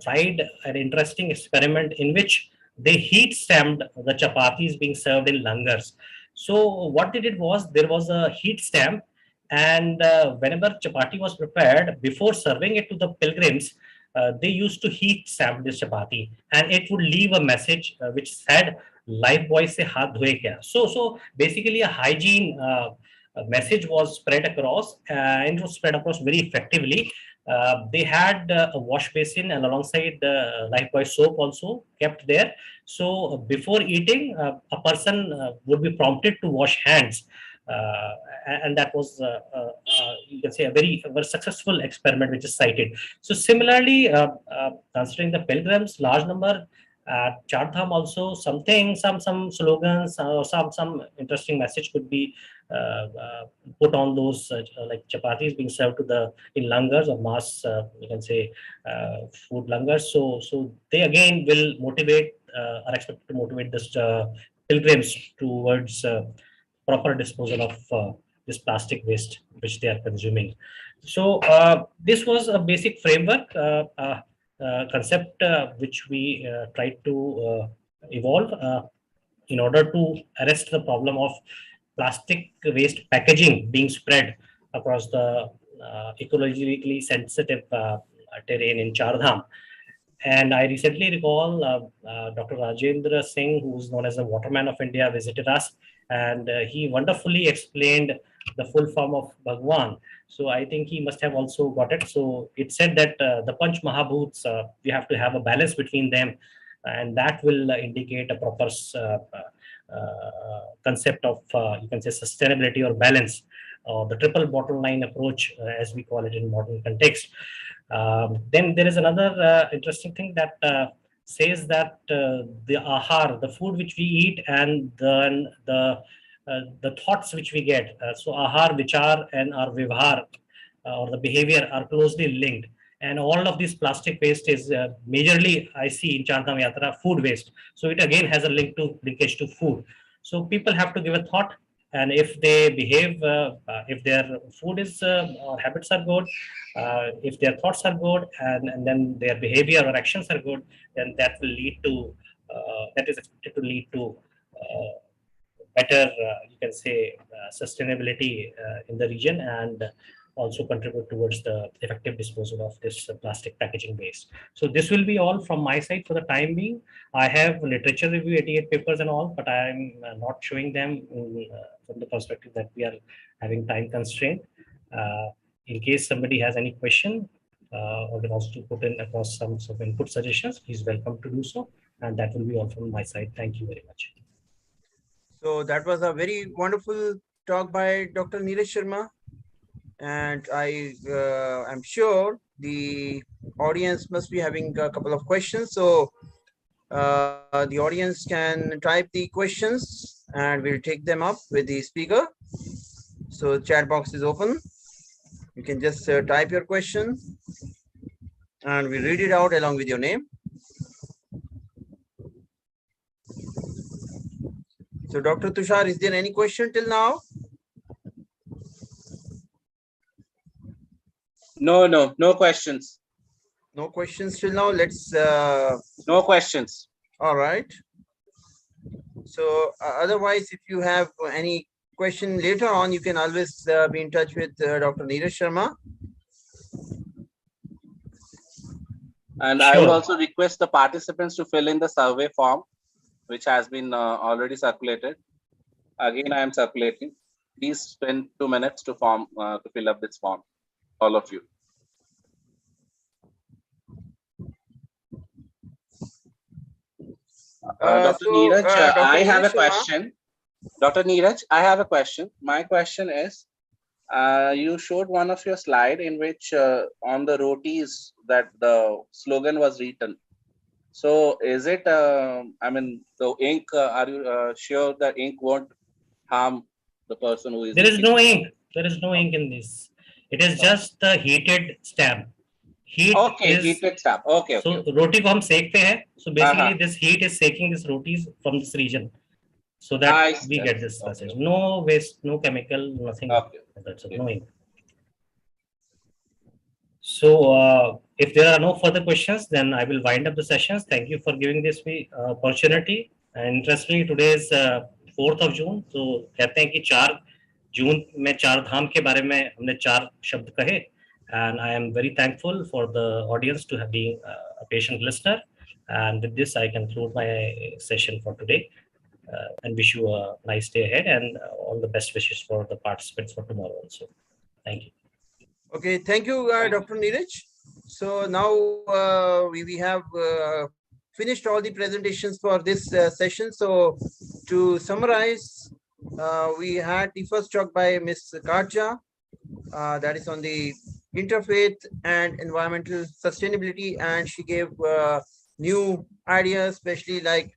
tried an interesting experiment in which they heat stamped the chapatis being served in langars. So what they did was, there was a heat stamp, and whenever chapati was prepared, before serving it to the pilgrims, they used to heat stamp this chapati, and it would leave a message which said, "Lifebuoy se haath dhue kya." So basically a hygiene message was spread across, and it was spread across very effectively. They had a wash basin, and alongside the Lifebuoy soap also kept there. So before eating, a person would be prompted to wash hands. And that was, you can say, a very successful experiment which is cited. So similarly, considering the pilgrims, large number, Chardham also, some slogans, some interesting message could be put on those, like chapatis being served to in langars or mass, you can say, food langars. So they again will motivate, are expected to motivate this pilgrims towards proper disposal of this plastic waste which they are consuming. So this was a basic framework concept which we tried to evolve in order to arrest the problem of plastic waste packaging being spread across the ecologically sensitive terrain in Char Dham. And I recently recall Dr. Rajendra Singh, who's known as the Waterman of India, visited us, and he wonderfully explained the full form of Bhagwan. So I think he must have also got it. So it said that the Panch Mahabhuts, we have to have a balance between them, and that will indicate a proper concept of, you can say, sustainability or balance, the triple bottom line approach, as we call it in modern context. Then there is another interesting thing that says that the ahar, the food which we eat, and then the thoughts which we get. So ahar, vichar, and our vivhar, or the behavior, are closely linked. And all of this plastic waste is majorly, I see in Char Dham Yatra, food waste. So it again has a linkage to food. So people have to give a thought, and if they behave, if their food is or habits are good, if their thoughts are good, and then their behavior or actions are good, then that will lead to, that is expected to lead to better, you can say, sustainability in the region, and also contribute towards the effective disposal of this plastic packaging waste. So this will be all from my side for the time being. I have literature review 88 papers and all, but I'm not showing them from the perspective that we are having time constraint. In case somebody has any question or wants to put in across some sort of input suggestions, please welcome to do so. And that will be all from my side. Thank you very much. So that was a very wonderful talk by Dr. Neeraj Sharma. And I'm sure the audience must be having a couple of questions. So the audience can type the questions and we'll take them up with the speaker. So the chat box is open. You can just type your question and we read it out along with your name. So Dr. Tushar, is there any question till now? No questions. No questions till now. Let's. No questions. All right. So otherwise, if you have any question later on, you can always be in touch with Dr. Neeraj Sharma. And I will also request the participants to fill in the survey form, which has been already circulated. Again, I am circulating. Please spend 2 minutes to fill up this form, all of you. Dr. Neeraj, I have a question. Dr. Neeraj, I have a question. My question is, you showed one of your slide in which on the rotis that the slogan was written. So is it, I mean, the ink, are you sure the ink won't harm the person who is— There is no ink. There is no ink in this. It is just the heated stamp. Heat heated stamp. Okay. So roti ko hum sekte hain. So basically this heat is seking these rotis from this region, so that we get this message. No waste, no chemical, nothing. That's no ink. So if there are no further questions, then I will wind up the sessions. Thank you for giving this opportunity. And interestingly, today is 4th of June. So कहते हैं कि 4 जून में 4 धाम के बारे में हमने 4 शब्द कहे. And I am very thankful for the audience to have been a patient listener. And with this, I conclude my session for today. And wish you a nice day ahead, and all the best wishes for the participants for tomorrow also. Thank you. Okay, thank you, Dr. Neeraj. So now we have finished all the presentations for this session. So to summarize, we had the first talk by Ms. Karja, that is on the interfaith and environmental sustainability, and she gave new ideas, especially like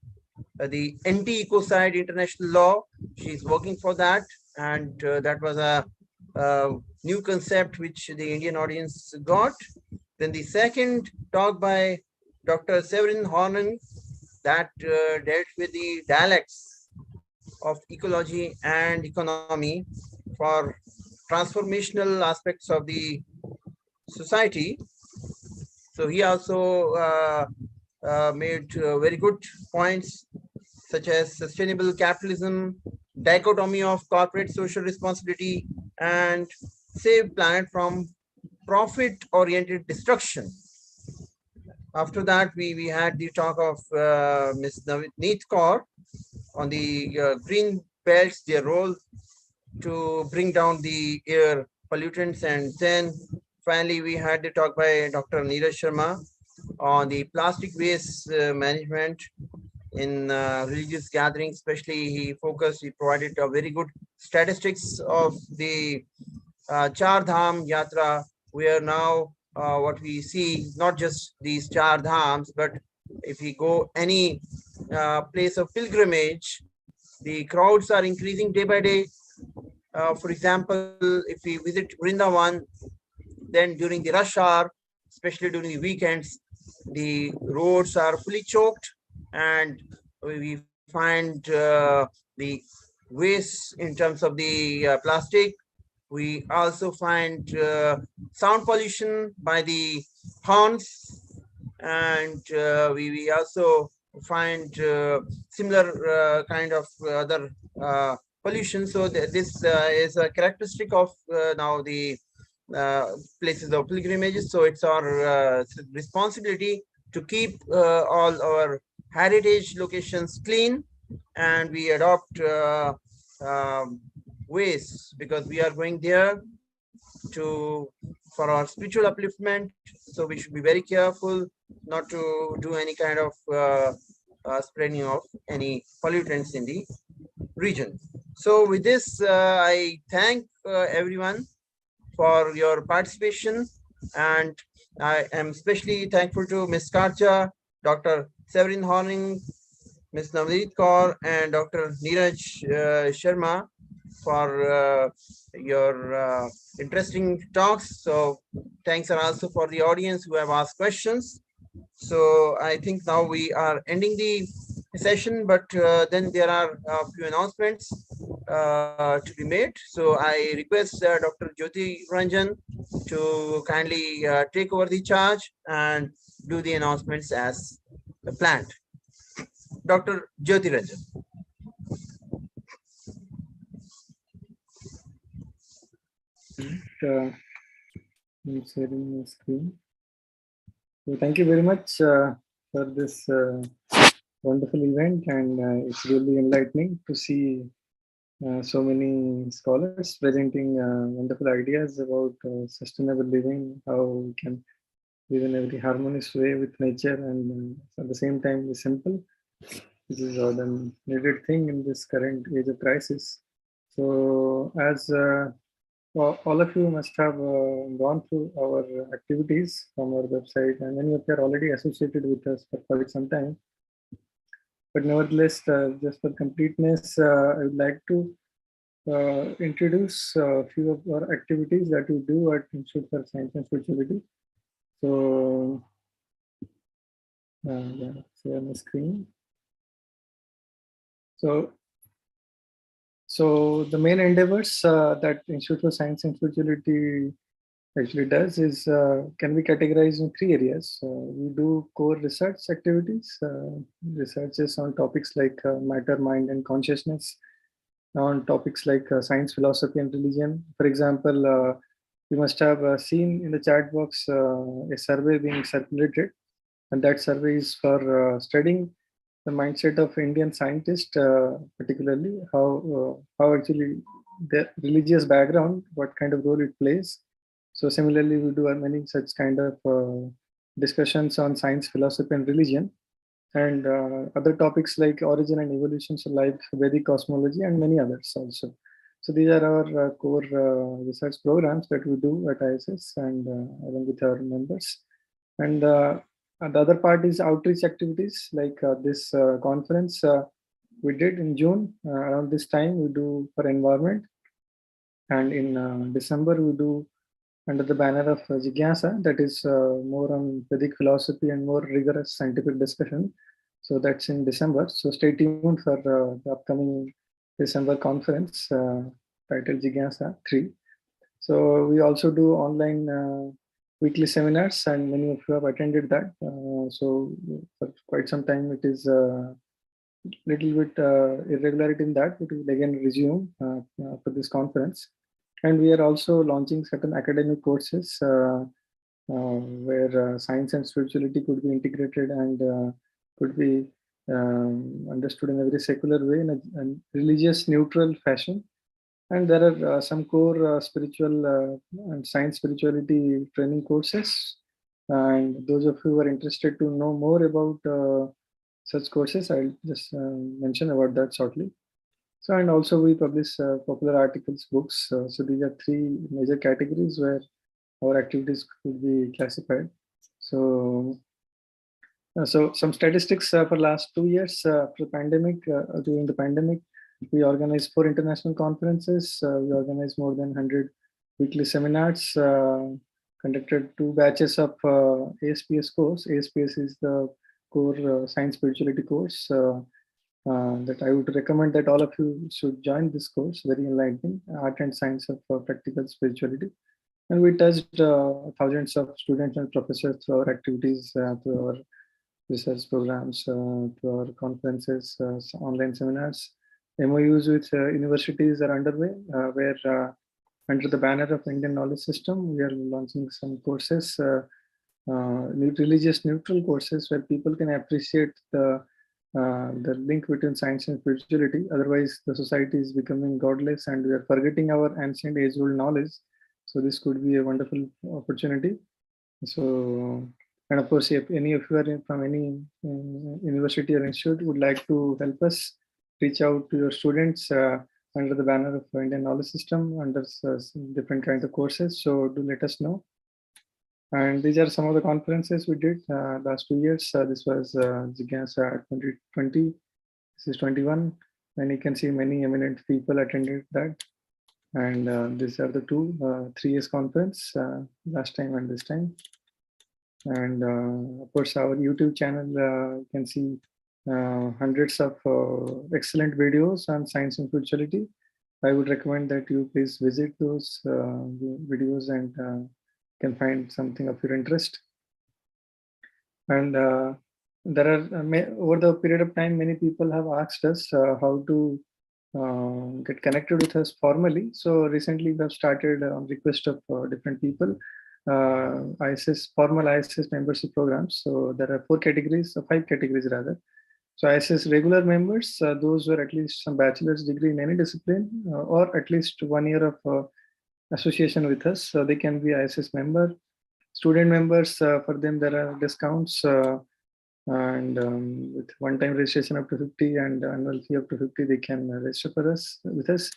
the anti-ecocide international law. She's working for that, and that was a new concept which the Indian audience got. Then the second talk by Dr. Severin Hornen, that dealt with the dialects of ecology and economy for transformational aspects of the society. So he also made very good points, such as sustainable capitalism, dichotomy of corporate social responsibility and save planet from profit-oriented destruction. After that, we had the talk of Ms. Navneet Kaur on the green belts, their role to bring down the air pollutants. And then finally, we had the talk by Dr. Neeraj Sharma on the plastic waste management in religious gatherings. Especially, he provided a very good statistics of the Char Dham Yatra, where now what we see, not just these Char Dhams, but if we go any place of pilgrimage, the crowds are increasing day by day. For example, if we visit Vrindavan, then during the rush hour, especially during the weekends, the roads are fully choked, and we find the waste in terms of the plastic. We also find sound pollution by the horns, and we also find similar kind of other pollution. So this is a characteristic of now the places of pilgrimages. So it's our responsibility to keep all our heritage locations clean, and we adopt ways, because we are going there to for our spiritual upliftment. So we should be very careful not to do any kind of spreading of any pollutants in the region. So with this, I thank everyone for your participation, and I am especially thankful to Ms. Karcha, Dr. Severin Horning, Ms. Navneet Kaur, and Dr. Neeraj Sharma for your interesting talks. So thanks are also for the audience who have asked questions. So I think now we are ending the session, but then there are a few announcements to be made. So I request Dr. Jyoti Ranjan to kindly take over the charge and do the announcements as planned. Dr. Jyoti Ranjan. I'm sharing my screen. So thank you very much for this wonderful event, and it's really enlightening to see so many scholars presenting wonderful ideas about sustainable living, how we can live in a very harmonious way with nature, and at the same time be simple. This is the needed thing in this current age of crisis. So as all of you must have gone through our activities from our website, and many of you are already associated with us for quite some time. But nevertheless, just for completeness, I would like to introduce a few of our activities that we do at Institute for Science and Spirituality. So, yeah, share my screen. So the main endeavors that Institute for Science and Spirituality actually does is can be categorized in 3 areas. We do core research activities, researches on topics like matter, mind, and consciousness, on topics like science, philosophy, and religion. For example, you must have seen in the chat box a survey being circulated, and that survey is for studying the mindset of Indian scientists, particularly how actually their religious background, what kind of role it plays. So similarly, we do many such kind of discussions on science, philosophy, and religion, and other topics like origin and evolution, so life, Vedic cosmology, and many others also. So these are our core research programs that we do at ISS and along with our members. And the other part is outreach activities like this conference we did in June. Around this time, we do for environment, and in December we do under the banner of Jigyasa, that is more on Vedic philosophy and more rigorous scientific discussion. So that's in December. So stay tuned for the upcoming December conference titled Jigyasa 3. So we also do online weekly seminars, and many of you have attended that. So for quite some time, it is little bit irregularity in that, but we will again resume for this conference. And we are also launching certain academic courses where science and spirituality could be integrated and could be understood in a very secular way, in a religious neutral fashion. And there are some core spiritual and science spirituality training courses. And those of you who are interested to know more about such courses, I'll just mention about that shortly. So, and also we publish popular articles, books. So these are three major categories where our activities could be classified. So, so some statistics for last 2 years after pandemic, during the pandemic, we organized 4 international conferences. We organized more than 100 weekly seminars, conducted 2 batches of ASPS course. ASPS is the core science spirituality course that I would recommend that all of you should join this course, very enlightening, art and science of practical spirituality. And we touched thousands of students and professors through our activities, through our research programs, through our conferences, online seminars. MOUs with universities are underway, where under the banner of Indian Knowledge System, we are launching some courses, religious neutral courses, where people can appreciate the link between science and spirituality. Otherwise, the society is becoming godless and we are forgetting our ancient age-old knowledge. So this could be a wonderful opportunity. So, and of course, if any of you are from any university or institute would like to help us, reach out to your students under the banner of Indian Knowledge System under different kinds of courses. So do let us know. And these are some of the conferences we did last 2 years. This was Jigyasa 2020. This is 21. And you can see many eminent people attended that. And these are the 2 3 years conference, last time and this time. And of course, our YouTube channel, you can see hundreds of excellent videos on science and spirituality. I would recommend that you please visit those videos and can find something of your interest. And there are, over the period of time, many people have asked us how to get connected with us formally. So recently we have started on request of different people, ISS, formal ISS membership programs. So there are 4 categories, 5 categories rather. So ISS regular members, those who are at least some bachelor's degree in any discipline or at least 1 year of association with us, so they can be ISS member. Student members, for them there are discounts and with one-time registration up to 50 and annual fee up to 50, they can register for us with us.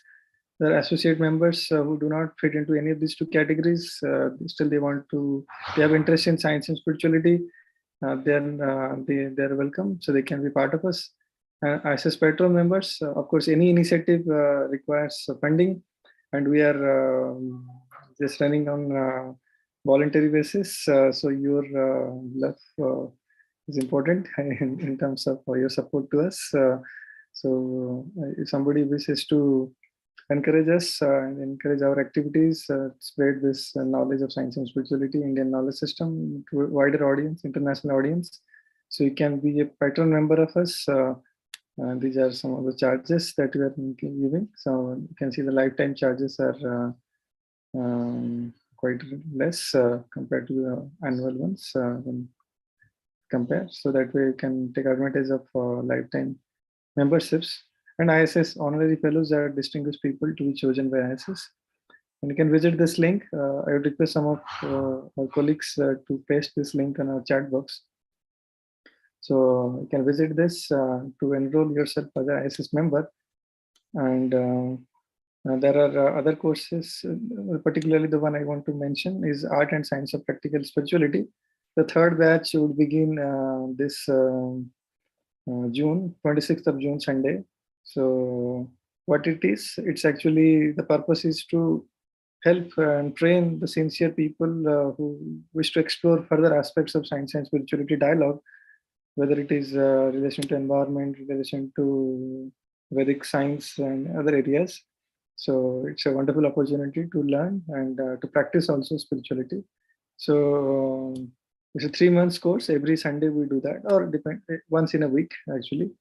There are associate members who do not fit into any of these 2 categories. Still, they have interest in science and spirituality. Then they're welcome, so they can be part of us. ISS Patron members, of course, any initiative requires funding, and we are just running on voluntary basis. So your love is important in terms of your support to us. So if somebody wishes to encourage us and encourage our activities, spread this knowledge of science and spirituality, Indian knowledge system to a wider audience, international audience. So you can be a patron member of us. These are some of the charges that we are giving. So you can see the lifetime charges are quite less compared to the annual ones when compared. So that way you can take advantage of lifetime memberships. And ISS honorary fellows are distinguished people to be chosen by ISS. And you can visit this link. I would request some of our colleagues to paste this link on our chat box. So you can visit this to enroll yourself as an ISS member. And there are other courses, particularly the one I want to mention is Art and Science of Practical Spirituality. The 3rd batch would begin this June, 26th of June, Sunday. So what it is, it's actually, the purpose is to help and train the sincere people who wish to explore further aspects of science and spirituality dialogue, whether it is relation to environment, relation to Vedic science and other areas. So it's a wonderful opportunity to learn and to practice also spirituality. So it's a 3 months course. Every Sunday we do that, or once in a week actually.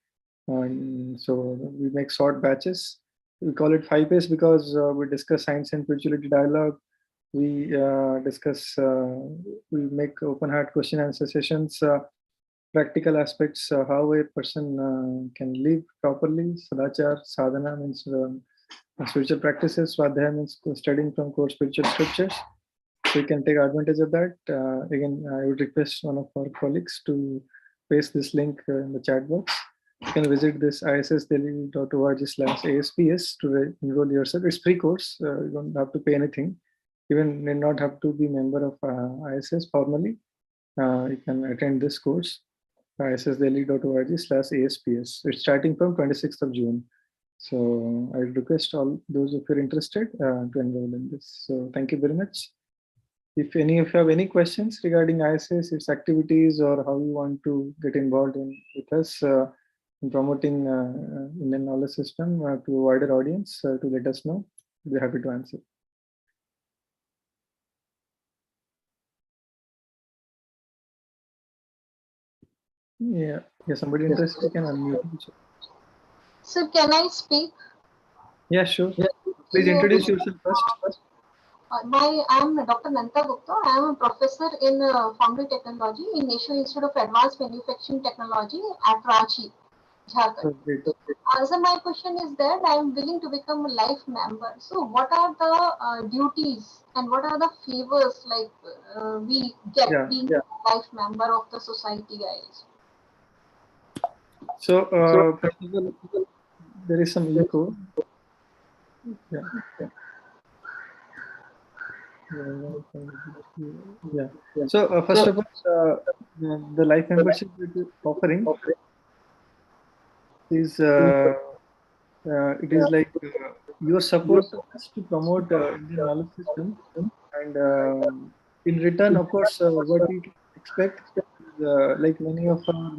And so we make short batches. We call it 5 pace because we discuss science and spirituality dialogue. We we make open heart question answer sessions, practical aspects, how a person can live properly. Sadachar, sadhana means spiritual practices. Swadhyaya means studying from core spiritual scriptures. So you can take advantage of that. Again, I would request one of our colleagues to paste this link in the chat box. You can visit this issdelhi.org/ASPS to enroll yourself. It's free course. You don't have to pay anything. Even may not have to be member of ISS formally. You can attend this course, issdelhi.org/ASPS. It's starting from 26th of June. So I request all those who are interested to enroll in this. So thank you very much. If any of you have any questions regarding ISS, its activities, or how you want to get involved with us in promoting Indian knowledge system to a wider audience, to let us know. We'll be happy to answer. Yeah, somebody interested, you can unmute. Sir, can I speak? Yeah, sure. Please introduce yourself first. I'm Dr. Nanta Gupta. I am a professor in foundry technology in National Institute of Advanced Manufacturing Technology at Ranchi, Jharkhand. So my question is that I am willing to become a life member. So what are the duties and what are the favors like we get being a life member of the society, guys? So there is some echo. Yeah. So first of all, the life membership that you're offering is it is like your support to promote Indian knowledge system, and in return, of course, what we can expect is like many of our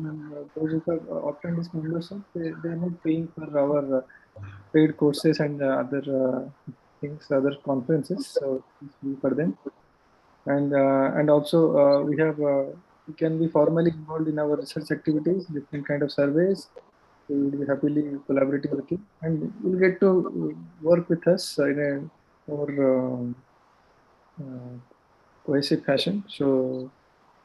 those who have obtained this membership, they are not paying for our paid courses and other things, other conferences. So it's free for them, and also we can be formally involved in our research activities, different kind of surveys. We will be happily collaborating with you, and you'll get to work with us in a more cohesive fashion. So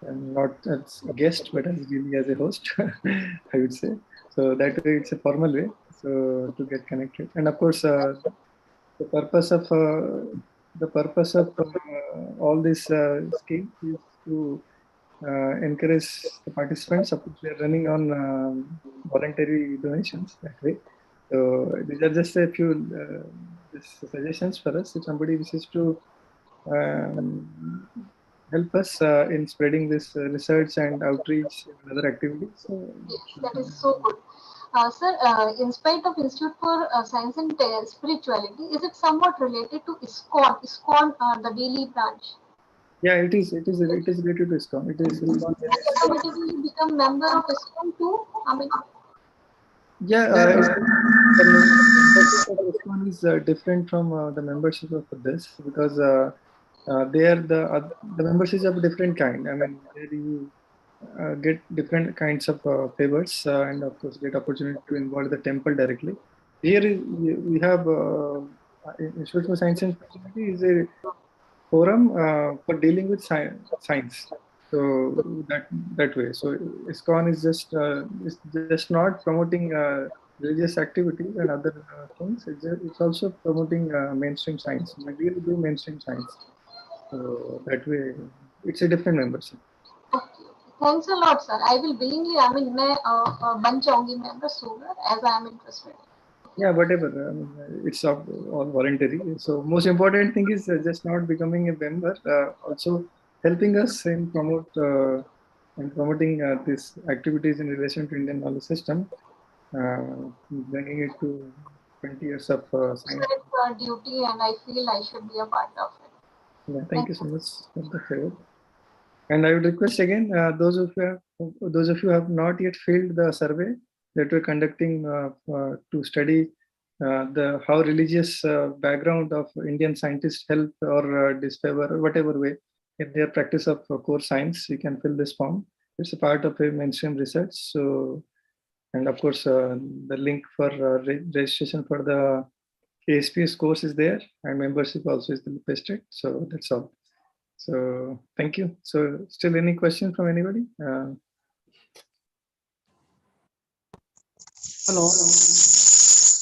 I'm not as a guest, but as really as a host, I would say. So that way, it's a formal way. So to get connected, and of course, the purpose of all this scheme is to encourage the participants. Of course, we are running on voluntary donations that way. So these are just a few suggestions for us. If somebody wishes to help us in spreading this research and outreach and other activities. Yes, that is so good. Sir, in spite of Institute for Science and Spirituality, is it somewhat related to ISKCON? ISKCON, the daily branch. Yeah, it is related to ISKCON. It is. Automatically become member of ISKCON too. I mean. Yeah, the membership of ISKCON is different from the membership of this, because they are the memberships of a different kind. I mean, there you get different kinds of favors and of course get opportunity to involve the temple directly. Here we have Institute for Science and Spirituality is a forum for dealing with science. So that way. So ISKCON is just not promoting religious activities and other things. It's also promoting mainstream science. We really do mainstream science. So that way, it's a different membership. Okay. Thanks a lot, sir. I will willingly, मैं बन जाऊंगी member sooner as I am interested. Yeah, whatever. I mean, it's all voluntary. So most important thing is just not becoming a member. Also helping us in promoting these activities in relation to Indian knowledge system, bringing it to 20 years of science. It's duty, and I feel I should be a part of it. Yeah, thank you so much for the favor. And I would request again those of you who have not yet filled the survey that we're conducting to study how religious background of Indian scientists help or disfavor or whatever way in their practice of core science. You can fill this form. It's a part of a mainstream research. So, And of course, the link for registration for the ASPS course is there, and membership also is pasted. So that's all. So thank you. So still any questions from anybody? Hello.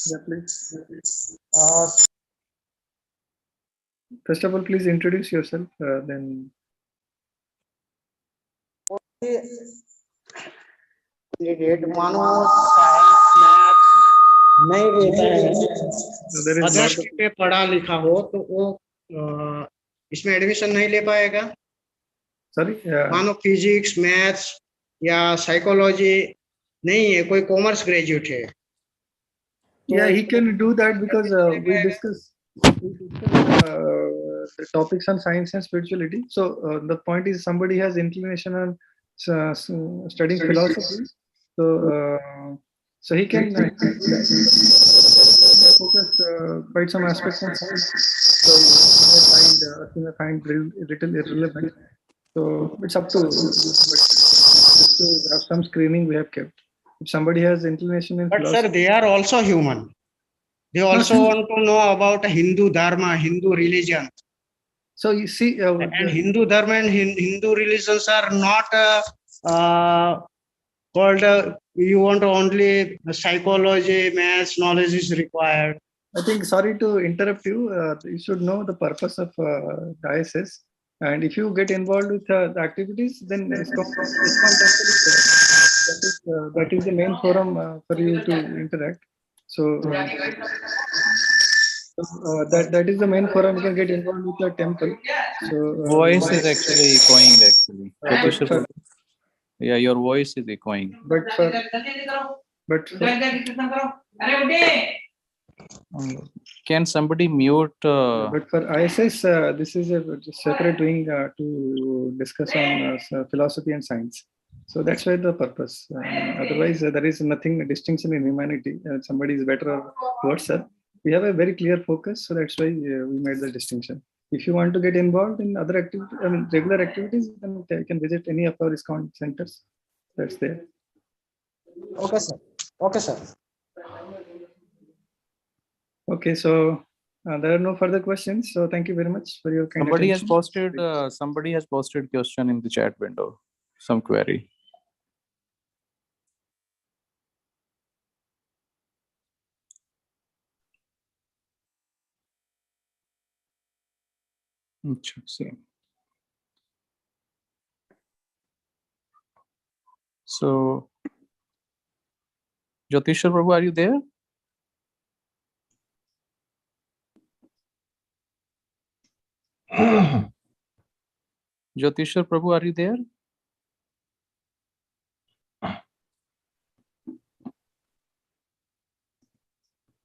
Yeah, please. First of all, please introduce yourself. Then. Others पे पढ़ा लिखा हो तो वो इसमें admission नहीं ले पाएगा। सॉरी, मानो फिजिक्स, मैथ्स या साइकोलॉजी नहीं है, कोई कॉमर्स ग्रेजुएट है। Yeah, he can do that because we discuss the topics on science and spirituality. So the point is, somebody has inclination on studying philosophy. So he can focus quite some aspects on science. So he may find little irrelevant. So it's up to, but just to have some screening we have kept. If somebody has inclination in philosophy, sir, they are also human. They also want to know about Hindu dharma, Hindu religion. So you see, and Hindu dharma and Hindu religions are not called. You want only psychology, maths, knowledge is required. I think, sorry to interrupt you. You should know the purpose of the ISS. And if you get involved with the activities, then ISKCON temple is there. That is the main forum for you to interact. So that is the main forum. You can get involved with the temple. So voice is actually echoing. Actually, yeah, your voice is echoing. But can somebody mute? But for ISS, this is a separate wing to discuss on philosophy and science. So that's why the purpose. Otherwise, there is nothing distinction in humanity. Somebody is better or worse. We have a very clear focus, so that's why we made the distinction. If you want to get involved in other activities, I mean regular activities, then you can visit any of our ISKCON centers. That's there. Okay, sir. Okay, sir. Okay, so there are no further questions. So thank you very much for your kind Somebody attention. somebody has posted question in the chat window, some query. Same. So, Jyotishwar Prabhu, are you there? Jyotishwar Prabhu, are you there?